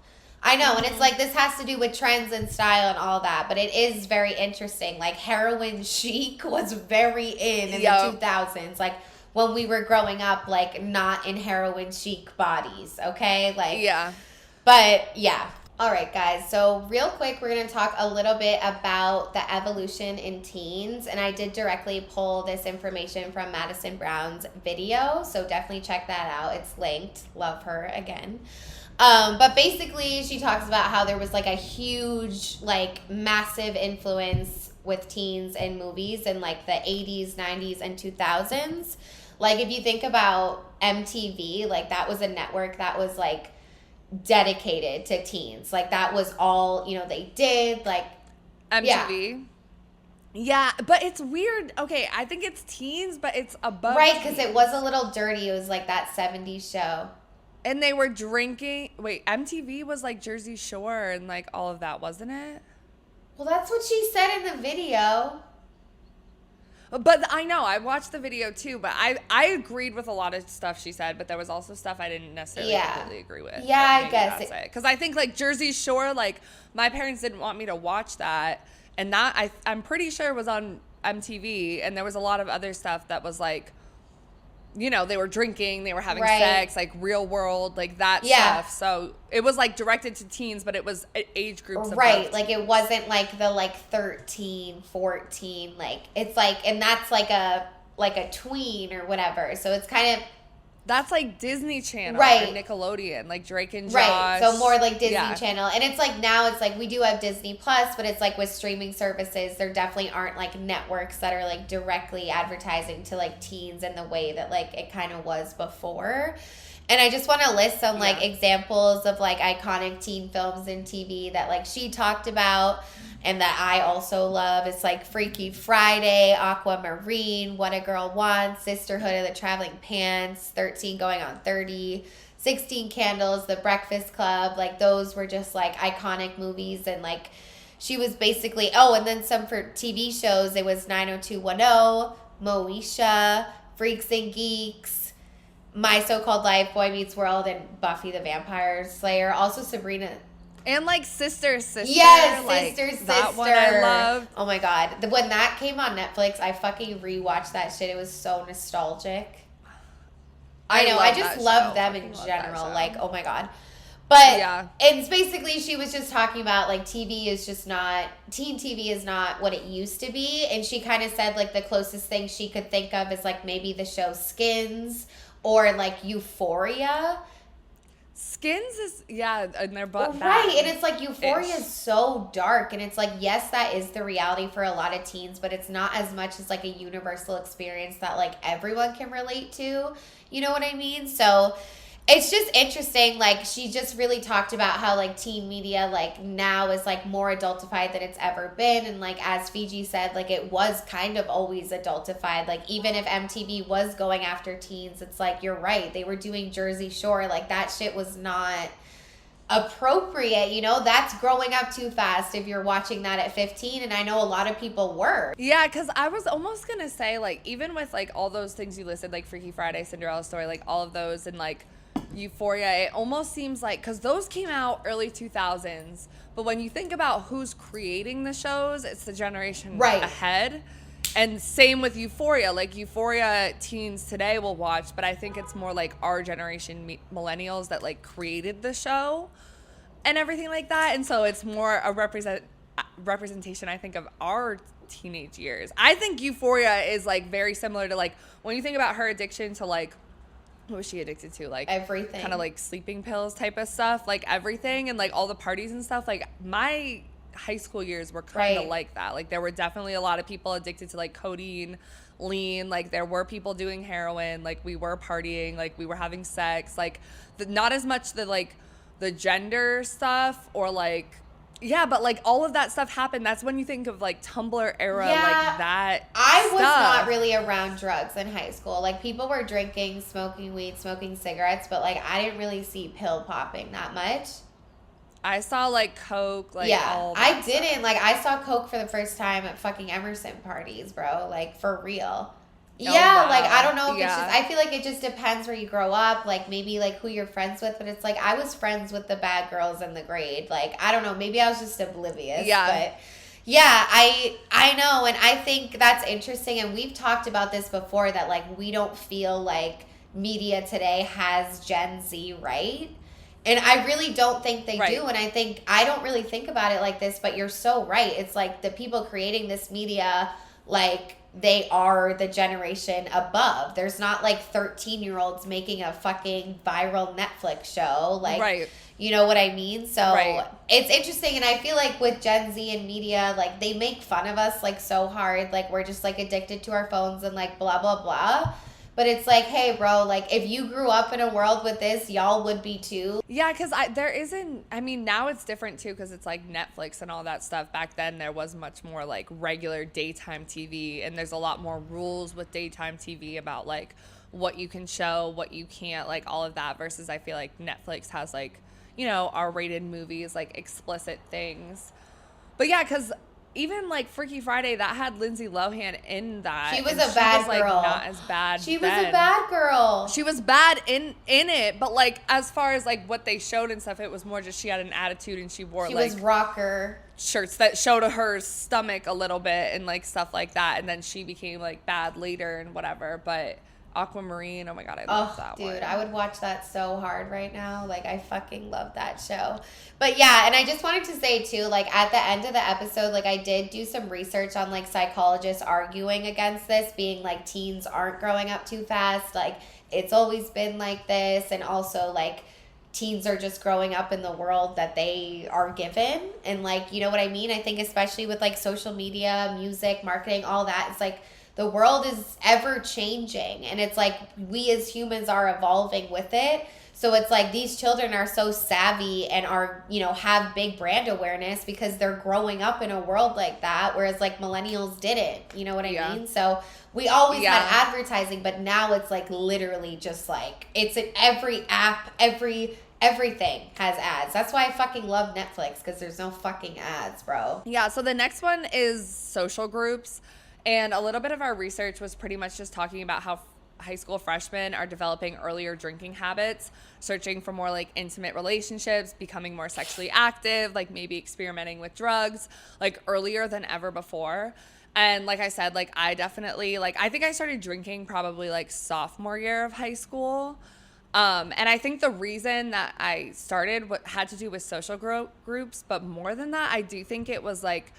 I know, and it's like this has to do with trends and style and all that, but it is very interesting. Like heroin chic was very in the 2000s. Like when we were growing up, like not in heroin chic bodies, okay? Like but yeah. All right, guys. So real quick, we're going to talk a little bit about the evolution in teens, and I did directly pull this information from Madison Brown's video, so definitely check that out. It's linked. Love her again. But basically she talks about how there was like a huge, like massive influence with teens and movies in like the 80s, 90s, and 2000s. Like if you think about MTV, like that was a network that was like dedicated to teens. Like that was all, you know, they did. Like MTV. Yeah, but it's weird. Okay, I think it's teens, but it's above right, because it was a little dirty. It was like that 70s show. And they were drinking. Wait, MTV was like Jersey Shore and like all of that, wasn't it? Well, that's what she said in the video. But I know, I watched the video too, but I agreed with a lot of stuff she said, but there was also stuff I didn't necessarily completely agree with. Yeah, I guess. Because I think like Jersey Shore, like my parents didn't want me to watch that. And that I'm pretty sure was on MTV. And there was a lot of other stuff that was like, you know, they were drinking, they were having sex, like real world, like that stuff. So it was like directed to teens, but it was age groups. Right. Like it wasn't like the like 13, 14, like it's like, and that's like a tween or whatever. So it's kind of. That's like Disney Channel or Nickelodeon, like Drake and Josh. Right, so more like Disney Channel. And it's like now it's like we do have Disney Plus, but it's like with streaming services, there definitely aren't like networks that are like directly advertising to like teens in the way that like it kind of was before. And I just want to list some like examples of like iconic teen films and TV that like she talked about and that I also love. It's like Freaky Friday, Aquamarine, What a Girl Wants, Sisterhood of the Traveling Pants, 13 Going on 30, 16 Candles, The Breakfast Club. Like those were just like iconic movies. And like she was basically, and then some for TV shows. It was 90210, Moesha, Freaks and Geeks. My So-Called Life, Boy Meets World, and Buffy the Vampire Slayer. Also Sabrina. And like Sister. Yes, like, Sister. That one I loved. Oh my God. When that came on Netflix, I fucking rewatched that shit. It was so nostalgic. I know. I just love them in general. Like, oh my God. But yeah. It's basically, she was just talking about like teen TV is not what it used to be. And she kind of said like the closest thing she could think of is like maybe the show Skins or like Euphoria. Skins is, yeah, and they're both right, and it's like Euphoria is so dark, and it's like, yes, that is the reality for a lot of teens, but it's not as much as like a universal experience that like everyone can relate to. You know what I mean? So it's just interesting. Like, she just really talked about how like teen media like now is like more adultified than it's ever been, and like as Fiji said, like it was kind of always adultified. Like even if MTV was going after teens, it's like, you're right, they were doing Jersey Shore. Like that shit was not appropriate, you know? That's growing up too fast if you're watching that at 15, and I know a lot of people were. Yeah, because I was almost gonna say, like, even with like all those things you listed, like Freaky Friday, Cinderella Story, like all of those, and like Euphoria, it almost seems like, because those came out early 2000s, but when you think about who's creating the shows, it's the generation ahead. And same with Euphoria. Like Euphoria, teens today will watch, but I think it's more like our generation, millennials, that like created the show and everything like that. And so it's more a representation, I think, of our teenage years. I think Euphoria is like very similar to like when you think about her addiction to like, what was she addicted to? Like everything, kind of like sleeping pills type of stuff, like everything, and like all the parties and stuff. Like my high school years were kind of like that. Like there were definitely a lot of people addicted to like codeine, lean. Like there were people doing heroin. Like we were partying. Like we were having sex. Like not as much the gender stuff or like. Yeah, but like all of that stuff happened. That's when you think of like Tumblr era, like that. I was not really around drugs in high school. Like people were drinking, smoking weed, smoking cigarettes, but like I didn't really see pill popping that much. I saw like Coke, like all that I didn't. Stuff. Like I saw Coke for the first time at fucking Emerson parties, bro. Like for real. Yeah, wow. Like I don't know if it's just, I feel like it just depends where you grow up, like maybe like who you're friends with, but it's like I was friends with the bad girls in the grade. Like I don't know, maybe I was just oblivious. Yeah. But yeah, I know, and I think that's interesting, and we've talked about this before, that like we don't feel like media today has Gen Z right. And I really don't think they do, and I don't really think about it like this, but you're so right. It's like the people creating this media, like they are the generation above. There's not like 13-year-olds making a fucking viral Netflix show. Like, you know what I mean? So it's interesting. And I feel like with Gen Z and media, like they make fun of us like so hard. Like we're just like addicted to our phones and like blah, blah, blah. But it's like, hey, bro, like if you grew up in a world with this, y'all would be too. Yeah, because now it's different too, because it's like Netflix and all that stuff. Back then there was much more like regular daytime TV, and there's a lot more rules with daytime TV about like what you can show, what you can't, like all of that, versus I feel like Netflix has like, you know, R-rated movies, like explicit things. But yeah, because even like Freaky Friday, that had Lindsay Lohan in that. She was a bad girl. Like, not as bad. She was a bad girl. She was bad in it, but like as far as like what they showed and stuff, it was more just she had an attitude and she wore like was rocker shirts that showed her stomach a little bit and like stuff like that, and then she became like bad later and whatever. But Aquamarine, oh my god, I love that one. Dude, I would watch that so hard right now. Like, I fucking love that show. But yeah, and I just wanted to say too, like at the end of the episode, like I did do some research on like psychologists arguing against this, being like teens aren't growing up too fast. Like it's always been like this, and also like teens are just growing up in the world that they are given. And like, you know what I mean? I think especially with like social media, music, marketing, all that, it's like the world is ever changing, and it's like we as humans are evolving with it. So it's like these children are so savvy and are, you know, have big brand awareness because they're growing up in a world like that, whereas like millennials didn't, you know what I mean? So we always had advertising, but now it's like literally just like it's in every app, everything has ads. That's why I fucking love Netflix, because there's no fucking ads, bro. Yeah, so the next one is social groups. And a little bit of our research was pretty much just talking about how high school freshmen are developing earlier drinking habits, searching for more like intimate relationships, becoming more sexually active, like maybe experimenting with drugs, like earlier than ever before. And like I said, like I definitely, like I think I started drinking probably like sophomore year of high school. And I think the reason that I started had to do with social groups, but more than that, I do think it was like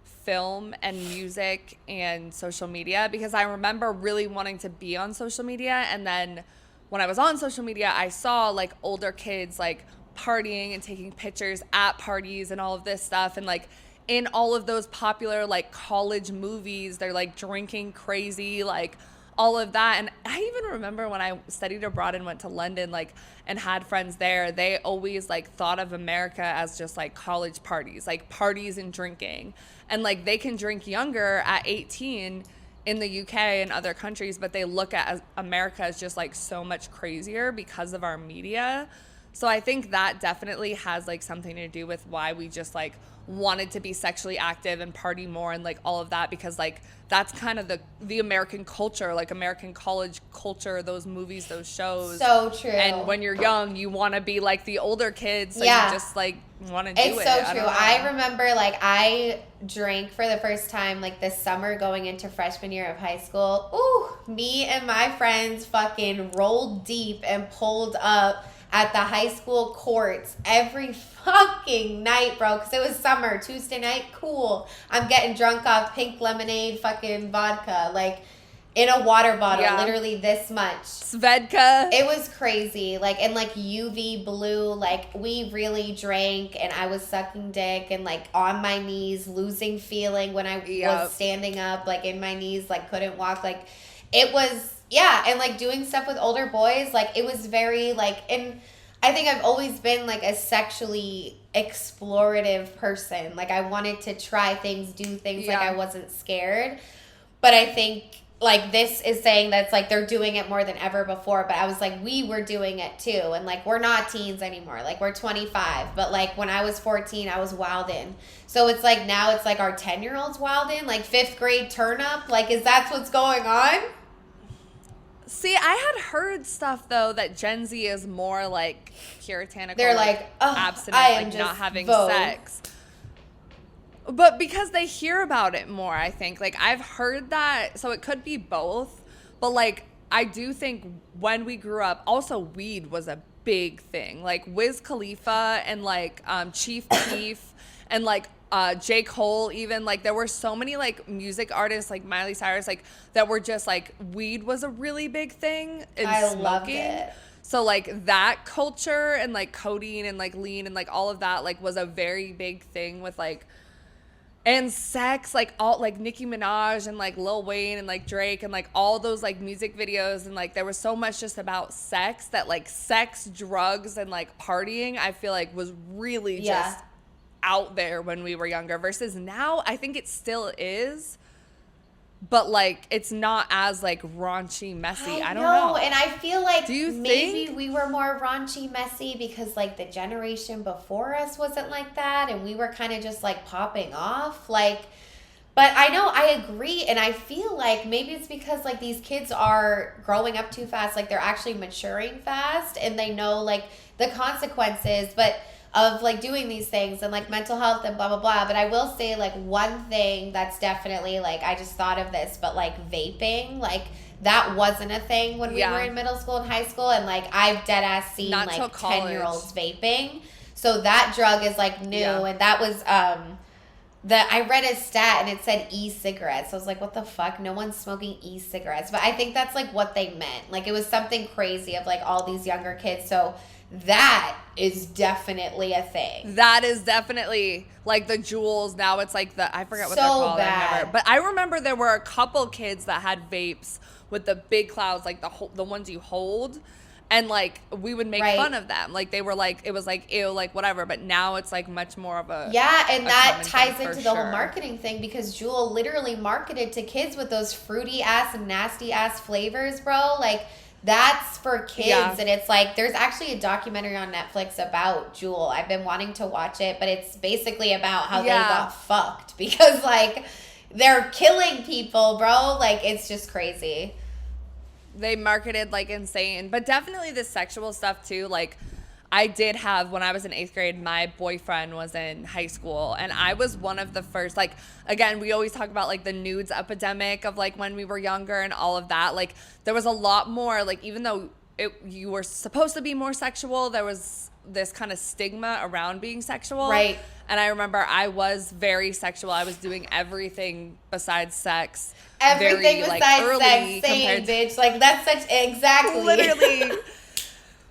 film and music and social media, because I remember really wanting to be on social media. And then when I was on social media, I saw like older kids like partying and taking pictures at parties and all of this stuff. And like in all of those popular like college movies, they're like drinking crazy, like all of that. And I even remember when I studied abroad and went to London, like, and had friends there, they always like thought of America as just like college parties, like parties and drinking. And like they can drink younger at 18 in the UK and other countries, but they look at America as just like so much crazier because of our media. So I think that definitely has like something to do with why we just like wanted to be sexually active and party more and like all of that, because like that's kind of the American culture, like American college culture, those movies, those shows. So true. And when you're young, you want to be like the older kids, so you just like want to do it. It's so true. I remember like I drank for the first time like this summer going into freshman year of high school. Ooh, me and my friends fucking rolled deep and pulled up at the high school courts every fucking night, bro, because it was summer. Tuesday night, cool. I'm getting drunk off pink lemonade fucking vodka, like in a water bottle, literally this much. Svedka. It was crazy. Like, and like UV blue, like we really drank, and I was sucking dick and like on my knees, losing feeling when I was standing up, like in my knees, like couldn't walk. Like it was, and like doing stuff with older boys, like it was very like, and I think I've always been like a sexually explorative person. Like I wanted to try things, do things, like I wasn't scared. But I think like this is saying that's like they're doing it more than ever before, but I was like, we were doing it too. And like we're not teens anymore, like we're 25, but like when I was 14 I was wildin'. So it's like now it's like our 10-year-olds wildin', like 5th grade turn up, like is that what's going on? See, I had heard stuff though that Gen Z is more like puritanical. They're like abstinent, I am like just not having Vogue. sex. But because they hear about it more, I think. Like I've heard that, so it could be both. But like I do think when we grew up, also weed was a big thing. Like Wiz Khalifa and like Chief Keef and like J. Cole, even like there were so many like music artists like Miley Cyrus, like that were just like weed was a really big thing. And I smoking. loved it. So like that culture and like codeine and like lean and like all of that like was a very big thing with like, and sex, like all like Nicki Minaj and like Lil Wayne and like Drake and like all those like music videos, and like there was so much just about sex that like sex, drugs, and like partying I feel like was really just out there when we were younger, versus now I think it still is, but like it's not as like raunchy, messy. I don't know. And I feel like maybe think? We were more raunchy, messy because like the generation before us wasn't like that, and we were kind of just like popping off, like. But I know, I agree, and I feel like maybe it's because like these kids are growing up too fast, like they're actually maturing fast, and they know like the consequences, but of like doing these things and like mental health and blah blah blah. But I will say like one thing that's definitely like, I just thought of this, but like vaping, like that wasn't a thing when we were in middle school and high school, and like I've dead ass seen not like 10-year-olds vaping. So that drug is like new, and that was I read a stat and it said e-cigarettes. I was like, what the fuck? No one's smoking e-cigarettes. But I think that's like what they meant. Like it was something crazy of like all these younger kids. So that is definitely a thing. That is definitely like the Juuls. Now it's like I forget what they're So called. bad. But I remember there were a couple kids that had vapes with the big clouds, like the ones you hold. And like we would make fun of them. Like they were like, it was like ew, like whatever. But now it's like much more of a and that ties into the whole marketing thing, because Juul literally marketed to kids with those fruity ass and nasty ass flavors, bro. Like that's for kids, and it's like there's actually a documentary on Netflix about Juul. I've been wanting to watch it, but it's basically about how they got fucked because like they're killing people, bro. Like it's just crazy. they marketed like insane, but definitely the sexual stuff too. Like I did have, when I was in 8th grade, my boyfriend was in high school, and I was one of the first, like, again, we always talk about like the nudes epidemic of like when we were younger and all of that. Like there was a lot more, like, even though you were supposed to be more sexual, there was this kind of stigma around being sexual. Right. And I remember I was very sexual. I was doing everything besides sex. Everything very, besides like, sex, same, bitch. Like, that's such, exactly. Literally.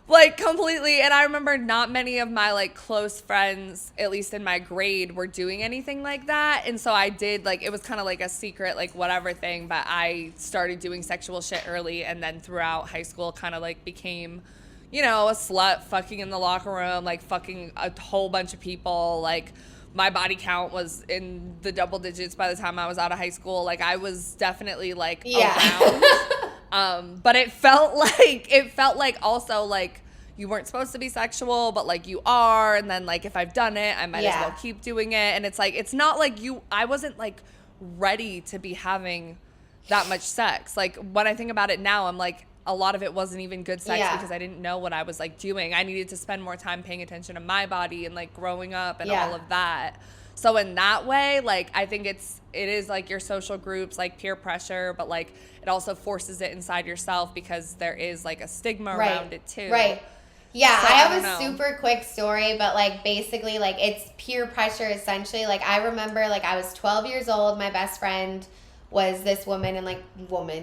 Like, completely. And I remember not many of my, like, close friends, at least in my grade, were doing anything like that. And so I did, like, it was kind of like a secret, like, whatever thing. But I started doing sexual shit early, and then throughout high school kind of, like, became, you know, a slut, fucking in the locker room, like, fucking a whole bunch of people. Like, my body count was in the double digits by the time I was out of high school. Like, I was definitely, like, around. But it felt like also, like, you weren't supposed to be sexual, but, like, you are. And then, like, if I've done it, I might as well keep doing it. And it's, like, it's not like I wasn't, like, ready to be having that much sex. Like, when I think about it now, I'm, like, a lot of it wasn't even good sex because I didn't know what I was, like, doing. I needed to spend more time paying attention to my body and, like, growing up and all of that. So in that way, like, I think it is like your social groups, like peer pressure, but, like, it also forces it inside yourself because there is, like, a stigma around it too. Right. Yeah, so, I have a super quick story, but, like, basically, like, it's peer pressure essentially. Like, I remember, like, I was 12 years old. My best friend was this woman, and, like,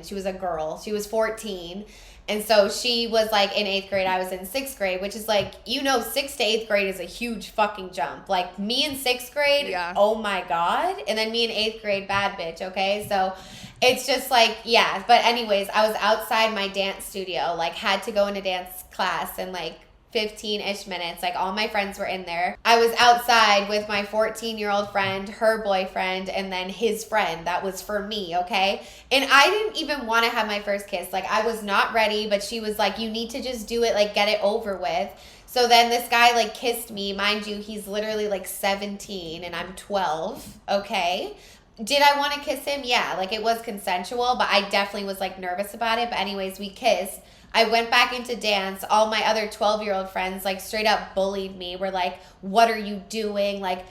she was a girl. She was 14. And so she was, like, in 8th grade. I was in 6th grade, which is, like, you know, 6th to 8th grade is a huge fucking jump. Like, me in 6th grade, oh my God. And then me in 8th grade, bad bitch, okay? So it's just, like, yeah. But anyways, I was outside my dance studio, like, had to go into dance class, and, like, 15-ish minutes. Like, all my friends were in there. I was outside with my 14-year-old friend, her boyfriend, and then his friend. That was for me, okay? And I didn't even want to have my first kiss. Like, I was not ready, but she was like, you need to just do it, like, get it over with. So then this guy, like, kissed me. Mind you, he's literally, like, 17, and I'm 12, okay? Did I want to kiss him? Yeah, like, it was consensual, but I definitely was, like, nervous about it. But anyways, we kissed. I went back into dance. All my other 12-year-old friends, like, straight up bullied me. Were like, what are you doing? Like,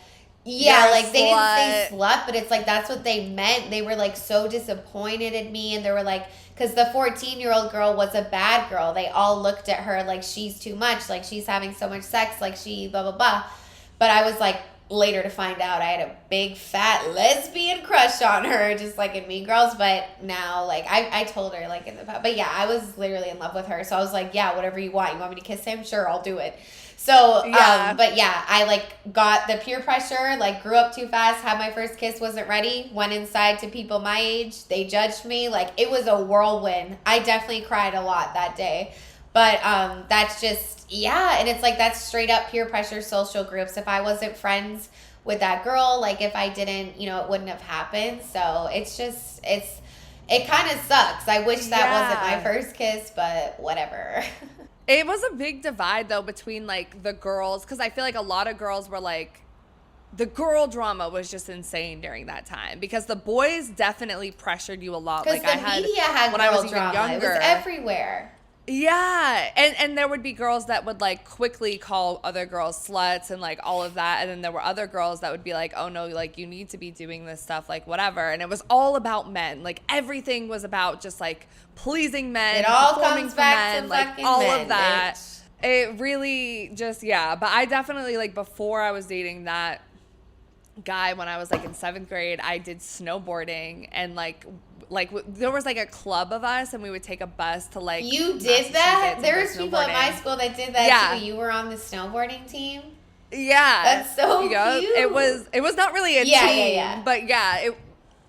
yeah, like, they didn't say slut, but it's like, that's what they meant. They were, like, so disappointed in me. And they were like, because the 14-year-old girl was a bad girl. They all looked at her like, she's too much. Like, she's having so much sex. Like, she blah, blah, blah. But I was like, later to find out I had a big fat lesbian crush on her, just like in Mean Girls. But now, like, I told her, like, in the past, but yeah, I was literally in love with her. So I was like, yeah, whatever you want me to kiss him? Sure, I'll do it. So but yeah, I, like, got the peer pressure, like, grew up too fast, had my first kiss, wasn't ready, went inside to people my age, they judged me. Like, it was a whirlwind. I definitely cried a lot that day. But that's just, yeah, and it's like, that's straight up peer pressure, social groups. If I wasn't friends with that girl, like, if I didn't, you know, it wouldn't have happened. So it's just, it kind of sucks. I wish that wasn't my first kiss, but whatever. It was a big divide, though, between, like, the girls, because I feel like a lot of girls were, like, the girl drama was just insane during that time, because the boys definitely pressured you a lot. Because like, the media had when girl I was drama. even younger, it was everywhere. Yeah, and there would be girls that would, like, quickly call other girls sluts and, like, all of that, and then there were other girls that would be like, oh no, like, you need to be doing this stuff, like, whatever. And it was all about men. Like, everything was about just, like, pleasing men, it all performing comes for back men, to like, fucking all men, of that. bitch. It really just, yeah. But I definitely, like, before I was dating that guy, when I was, like, in 7th grade, I did snowboarding, and, like there was, like, a club of us, and we would take a bus to, like, you did that? There was people at my school that did that too. You were on the snowboarding team? Yeah, that's so cute. It was not really a team, but yeah,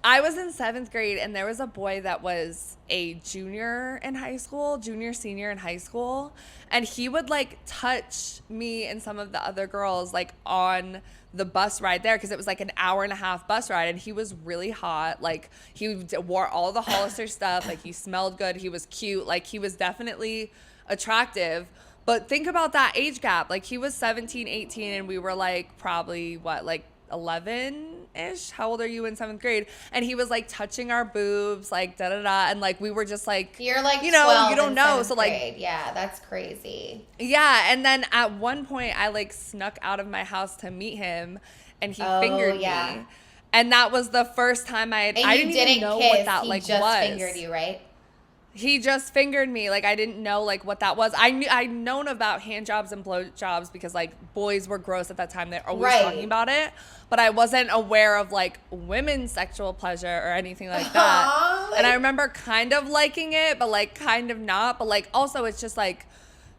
I was in 7th grade, and there was a boy that was a junior, senior in high school, and he would, like, touch me and some of the other girls, like, on the bus ride there, because it was, like, an hour-and-a-half bus ride, and he was really hot. Like, he wore all the Hollister stuff. Like, he smelled good. He was cute. Like, he was definitely attractive. But think about that age gap. Like, he was 17, 18, and we were, like, probably, 11? 7-ish. How old are you in 7th grade? And he was like touching our boobs, like da da da, and like we were just like, you're like, you know, 12 you don't in know, 7th so like, grade. Yeah, that's crazy. yeah. And then at one point, I like snuck out of my house to meet him, and he fingered me. And that was the first time I didn't even know what that like was. He just fingered you, right? He just fingered me. Like, I didn't know, like, what that was. I'd known about hand jobs and blow jobs because, like, boys were gross at that time. They're always talking about it. But I wasn't aware of, like, women's sexual pleasure or anything like that. And I remember kind of liking it, but, like, kind of not. But, like, also it's just, like,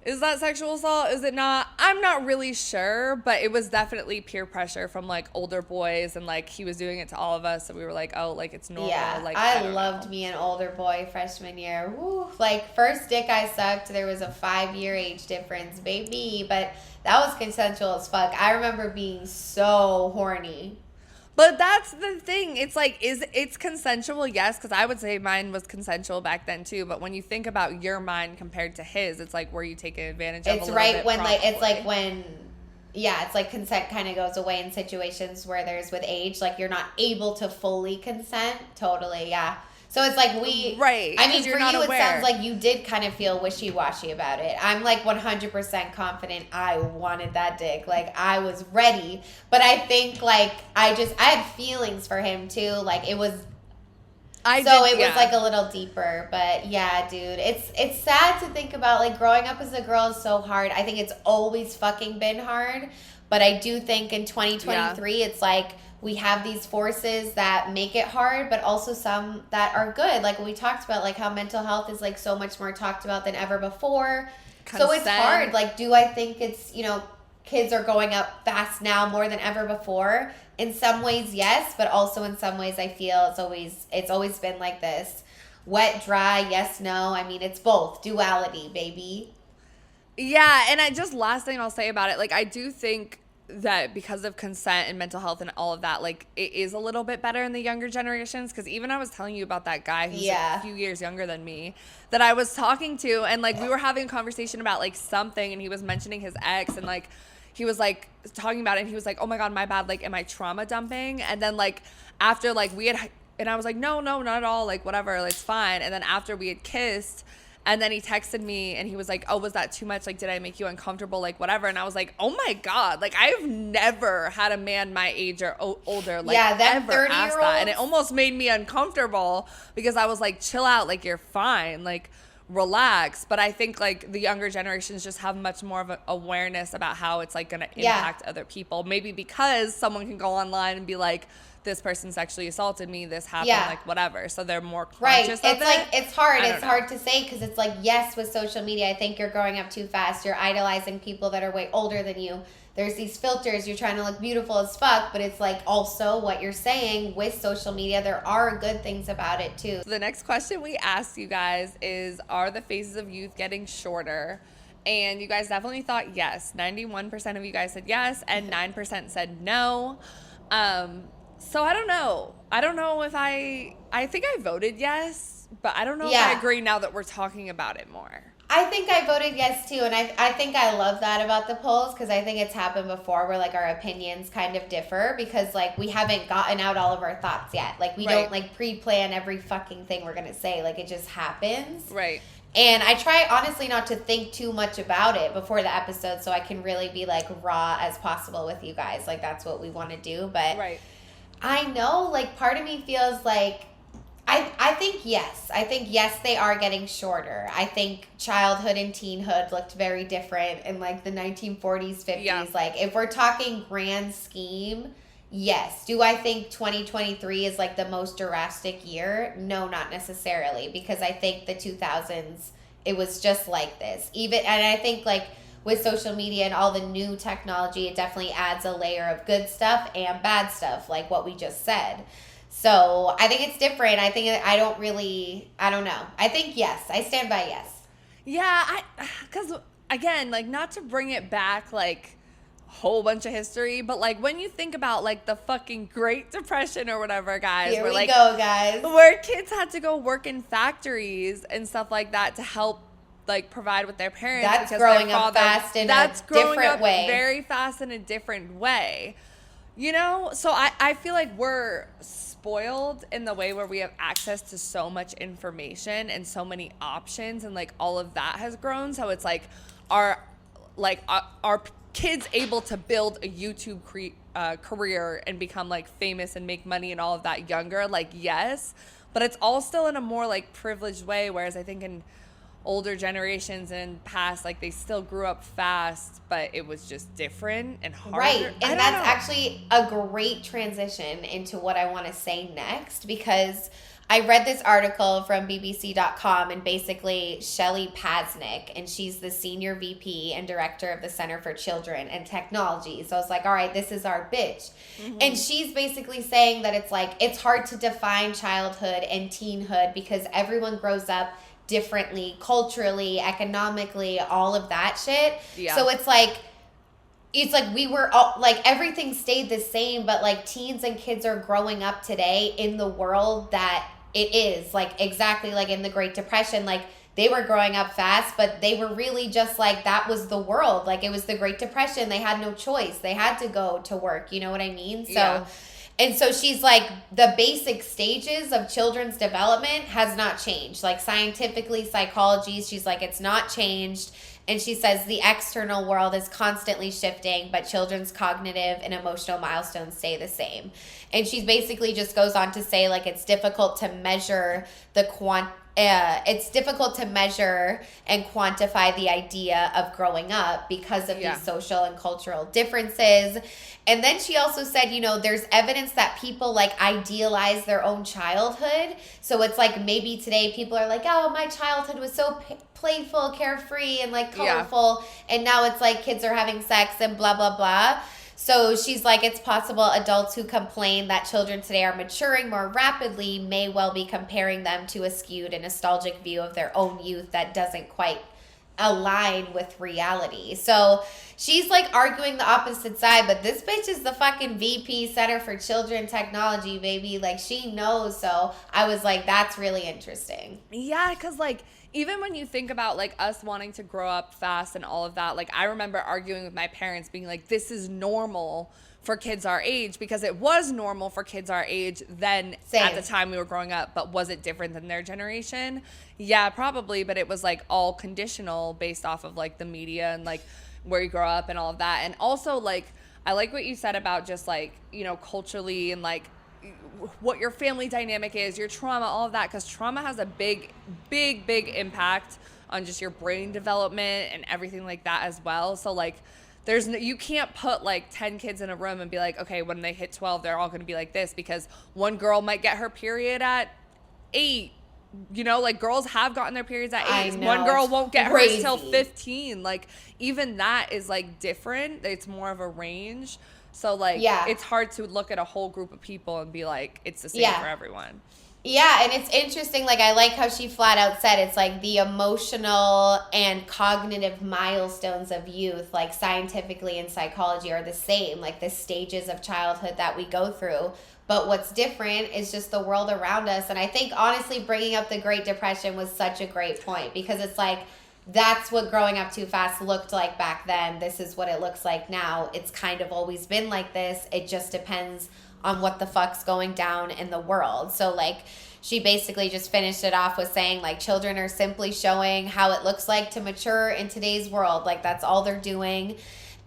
is that sexual assault? Is it not? I'm not really sure, but it was definitely peer pressure from, like, older boys, and, like, he was doing it to all of us, so we were like, oh, like, it's normal. Yeah, like, I loved me an older boy freshman year. Woo. Like, first dick I sucked, there was a 5-year age difference, baby, but that was consensual as fuck. I remember being so horny. But that's the thing. It's like, it's consensual? Yes, because I would say mine was consensual back then too. But when you think about your mind compared to his, it's like, were you taking advantage of? It's right when like it's like when, yeah, it's like consent kind of goes away in situations where there's with age, like you're not able to fully consent. Totally, yeah. So it's like right. I mean, for you, it sounds like you did kind of feel wishy-washy about it. I'm like 100% confident I wanted that dick. Like, I was ready. But I think, like, I had feelings for him, too. Like, it was... it was, like, a little deeper. But, yeah, dude. It's sad to think about. Like, growing up as a girl is so hard. I think it's always fucking been hard. But I do think in 2023, it's like... we have these forces that make it hard, but also some that are good. Like we talked about, like how mental health is like so much more talked about than ever before. Consent. So it's hard. Like, do I think it's, you know, kids are going up fast now more than ever before? In some ways, yes, but also in some ways I feel it's always been like this. Wet, dry, yes, no. I mean, it's both. Duality, baby. Yeah, and just last thing I'll say about it, like I do think that because of consent and mental health and all of that, like it is a little bit better in the younger generations, because even I was telling you about that guy who's like a few years younger than me that I was talking to, and like we were having a conversation about like something, and he was mentioning his ex, and like he was like talking about it, and he was like, oh my god, my bad, like am I trauma dumping? And then like after like we had, and I was like, no, not at all, like whatever, like, it's fine. And then after we had kissed, and then he texted me and he was like, oh, was that too much? Like, did I make you uncomfortable? Like, whatever. And I was like, oh my God. Like, I've never had a man my age or older, like, ever ask that. And it almost made me uncomfortable because I was like, chill out. Like, you're fine. Like, relax. But I think, like, the younger generations just have much more of an awareness about how it's, like, going to impact other people. Maybe because someone can go online and be like, this person sexually assaulted me, this happened, like whatever. So they're more conscious of it. Like, it's hard. It's hard to say because it's like, yes, with social media, I think you're growing up too fast. You're idolizing people that are way older than you. There's these filters. You're trying to look beautiful as fuck, but it's like also what you're saying with social media, there are good things about it too. The next question we asked you guys is, are the faces of youth getting shorter? And you guys definitely thought yes. 91% of you guys said yes, and 9% said no. So I don't know. I don't know if I think I voted yes, but I don't know if I agree now that we're talking about it more. I think I voted yes too, and I think I love that about the polls because I think it's happened before where like our opinions kind of differ because like we haven't gotten out all of our thoughts yet. Like we don't like pre-plan every fucking thing we're gonna say. Like it just happens. Right. And I try honestly not to think too much about it before the episode so I can really be like raw as possible with you guys. Like that's what we want to do, but I know, like, part of me feels like, I think yes. I think, yes, they are getting shorter. I think childhood and teenhood looked very different in, like, the 1940s, 50s. Yeah. Like, if we're talking grand scheme, yes. Do I think 2023 is, like, the most drastic year? No, not necessarily. Because I think the 2000s, it was just like this. And I think, like, with social media and all the new technology, it definitely adds a layer of good stuff and bad stuff, like what we just said. So I think it's different. I don't know. I think yes. I stand by yes. Yeah, because again, like not to bring it back like a whole bunch of history, but like when you think about like the fucking Great Depression or whatever, guys. Here we go, guys. Where kids had to go work in factories and stuff like that to help like provide with their parents. That's growing up fast in a different way. Very fast in a different way. You know, so I feel like we're spoiled in the way where we have access to so much information and so many options, and like all of that has grown. So it's like our kids able to build a YouTube career and become like famous and make money and all of that younger? Like, yes, but it's all still in a more like privileged way. Whereas I think in older generations and past, like they still grew up fast, but it was just different and harder. Right. And that's actually a great transition into what I want to say next, because I read this article from BBC.com, and basically Shelley Pasnick, and she's the senior VP and director of the Center for Children and Technology. So I was like, all right, this is our bitch. Mm-hmm. And she's basically saying that it's like, it's hard to define childhood and teenhood because everyone grows up differently, culturally, economically, all of that shit. Yeah. So it's like we were all, like, everything stayed the same, but like teens and kids are growing up today in the world that it is, like, exactly like in the Great Depression. Like, they were growing up fast, but they were really just like, that was the world. Like, it was the Great Depression. They had no choice. They had to go to work. You know what I mean? So yeah. And so she's like, the basic stages of children's development has not changed. Like, scientifically, psychology, she's like, it's not changed. And she says the external world is constantly shifting, but children's cognitive and emotional milestones stay the same. And she basically just goes on to say, like, it's difficult to measure it's difficult to measure and quantify the idea of growing up because of these social and cultural differences. And then she also said, you know, there's evidence that people like idealize their own childhood. So it's like, maybe today people are like, oh, my childhood was so playful, carefree, and like colorful. Yeah. And now it's like kids are having sex and blah, blah, blah. So she's like, it's possible adults who complain that children today are maturing more rapidly may well be comparing them to a skewed and nostalgic view of their own youth that doesn't quite align with reality. So she's like arguing the opposite side, but this bitch is the fucking VP, Center for Children Technology, baby. Like, she knows. So I was like, that's really interesting. Yeah, because like, even when you think about like us wanting to grow up fast and all of that, like I remember arguing with my parents being like, this is normal for kids our age, because it was normal for kids our age then. Same. At the time we were growing up, but was it different than their generation? Yeah, probably, but it was like all conditional based off of like the media and like where you grow up and all of that. And also like, I like what you said about just like, you know, culturally and like what your family dynamic is, your trauma, all of that, because trauma has a big impact on just your brain development and everything like that as well. So like, you can't put like 10 kids in a room and be like, okay, when they hit 12, they're all going to be like this, because one girl might get her period at 8. You know, like girls have gotten their periods at 8. One girl won't get hers till 15. Like, even that is like different. It's more of a range. So, like, it's hard to look at a whole group of people and be like, it's the same for everyone. Yeah, and it's interesting. Like, I like how she flat out said it's like the emotional and cognitive milestones of youth, like scientifically in psychology, are the same, like the stages of childhood that we go through. But what's different is just the world around us. And I think, honestly, bringing up the Great Depression was such a great point, because it's like, that's what growing up too fast looked like back then. This is what it looks like now. It's kind of always been like this. It just depends on what the fuck's going down in the world. So, like, she basically just finished it off with saying, like, children are simply showing how it looks like to mature in today's world. Like, that's all they're doing.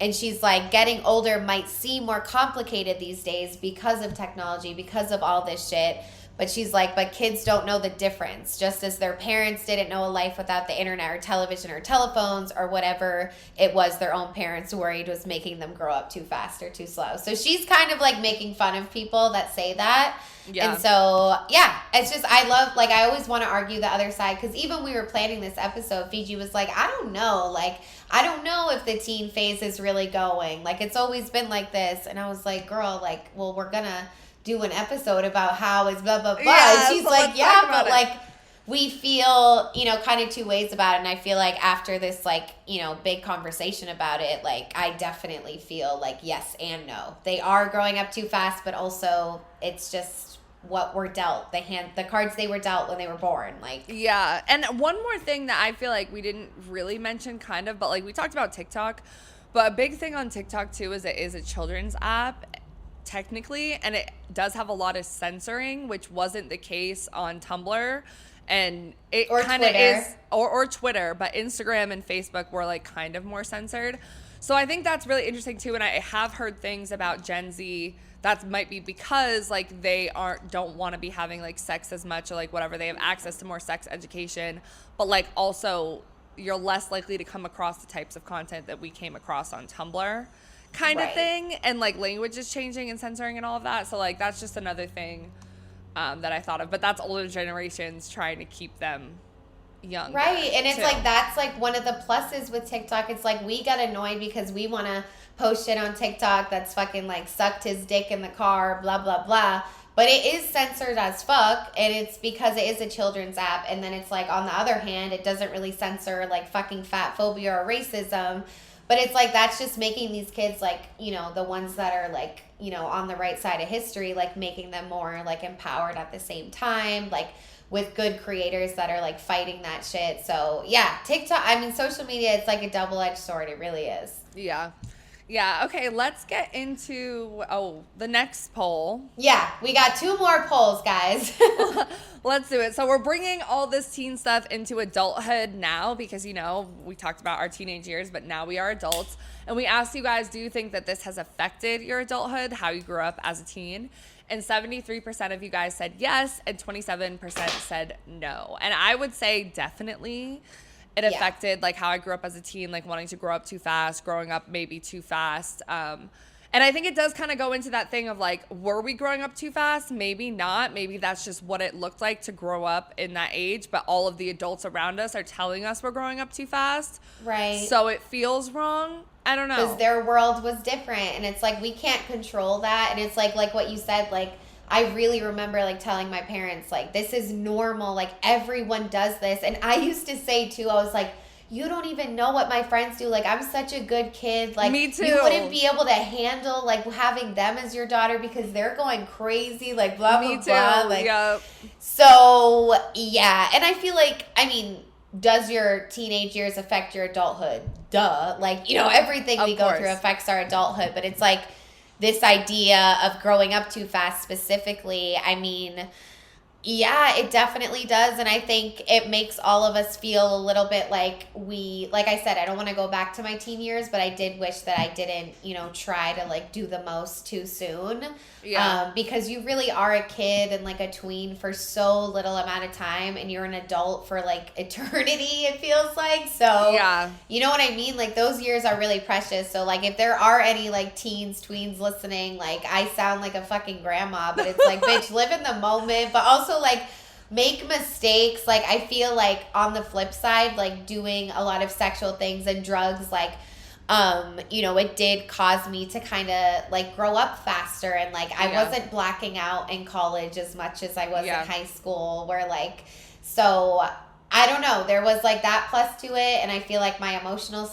And she's like, getting older might seem more complicated these days because of technology, because of all this shit. But she's like, but kids don't know the difference. Just as their parents didn't know a life without the internet or television or telephones or whatever it was their own parents worried was making them grow up too fast or too slow. So she's kind of like making fun of people that say that. Yeah. And so, yeah, it's just, I love, like, I always want to argue the other side, because even we were planning this episode, Fiji was like, I don't know. Like, I don't know if the teen phase is really going. Like, it's always been like this. And I was like, girl, like, well, we're going to do an episode about how it's blah, blah, blah. Yeah, and she's so like, yeah, but it. Like, we feel, you know, kind of two ways about it. And I feel like after this, like, you know, big conversation about it, like, I definitely feel like yes and no. They are growing up too fast, but also it's just what we're dealt, the cards they were dealt when they were born. Like, yeah. And one more thing that I feel like we didn't really mention, kind of, but like we talked about TikTok, but a big thing on TikTok too is it is a children's app. technically, and it does have a lot of censoring, which wasn't the case on Tumblr. And it kind of is, or Twitter, but Instagram and Facebook were like kind of more censored. So I think that's really interesting too. And I have heard things about Gen Z that might be because like they don't want to be having like sex as much or like whatever. They have access to more sex education, but like also you're less likely to come across the types of content that we came across on Tumblr kind of thing. And like language is changing and censoring and all of that. So like that's just another thing that I thought of, but that's older generations trying to keep them young. Right. And it's like, that's like one of the pluses with TikTok. It's like we got annoyed because we want to post shit on TikTok that's fucking like sucked his dick in the car, blah, blah, blah. But it is censored as fuck, and it's because it is a children's app. And then it's like, on the other hand, it doesn't really censor like fucking fat phobia or racism. But it's like, that's just making these kids like, you know, the ones that are like, you know, on the right side of history, like making them more like empowered at the same time, like with good creators that are like fighting that shit. So yeah, TikTok, I mean, social media, it's like a double-edged sword. It really is. Yeah. Yeah. Okay. Let's get into, the next poll. Yeah. We got 2 more polls, guys. Let's do it. So we're bringing all this teen stuff into adulthood now because, you know, we talked about our teenage years, but now we are adults. And we asked you guys, do you think that this has affected your adulthood, how you grew up as a teen? And 73% of you guys said yes, and 27% said no. And I would say definitely it affected like how I grew up as a teen, like wanting to grow up too fast, growing up maybe too fast. And I think it does kind of go into that thing of like, were we growing up too fast? Maybe not. Maybe that's just what it looked like to grow up in that age. But all of the adults around us are telling us we're growing up too fast. Right. So it feels wrong. I don't know. Because their world was different. And it's like, we can't control that. And it's like what you said, like, I really remember like telling my parents, like, this is normal. Like, everyone does this. And I used to say too, I was like, you don't even know what my friends do. Like, I'm such a good kid. Like, me too. You wouldn't be able to handle like having them as your daughter because they're going crazy. Like, blah, blah, blah. Like, yep. So, yeah. And I feel like, I mean, does your teenage years affect your adulthood? Duh. Like, you know, everything we go through affects our adulthood. But it's like this idea of growing up too fast specifically. I mean, yeah, it definitely does. And I think it makes all of us feel a little bit like like I said, I don't want to go back to my teen years, but I did wish that I didn't, you know, try to like do the most too soon. Yeah. Because you really are a kid and like a tween for so little amount of time, and you're an adult for like eternity, it feels like. So, yeah, you know what I mean? Like, those years are really precious. So like, if there are any like teens, tweens listening, like, I sound like a fucking grandma, but it's like, bitch, live in the moment, but also like make mistakes. Like, I feel like on the flip side, like doing a lot of sexual things and drugs, like, you know, it did cause me to kind of like grow up faster, and like I wasn't blacking out in college as much as I was in high school, where like, so I don't know, there was like that plus to it. And I feel like my emotional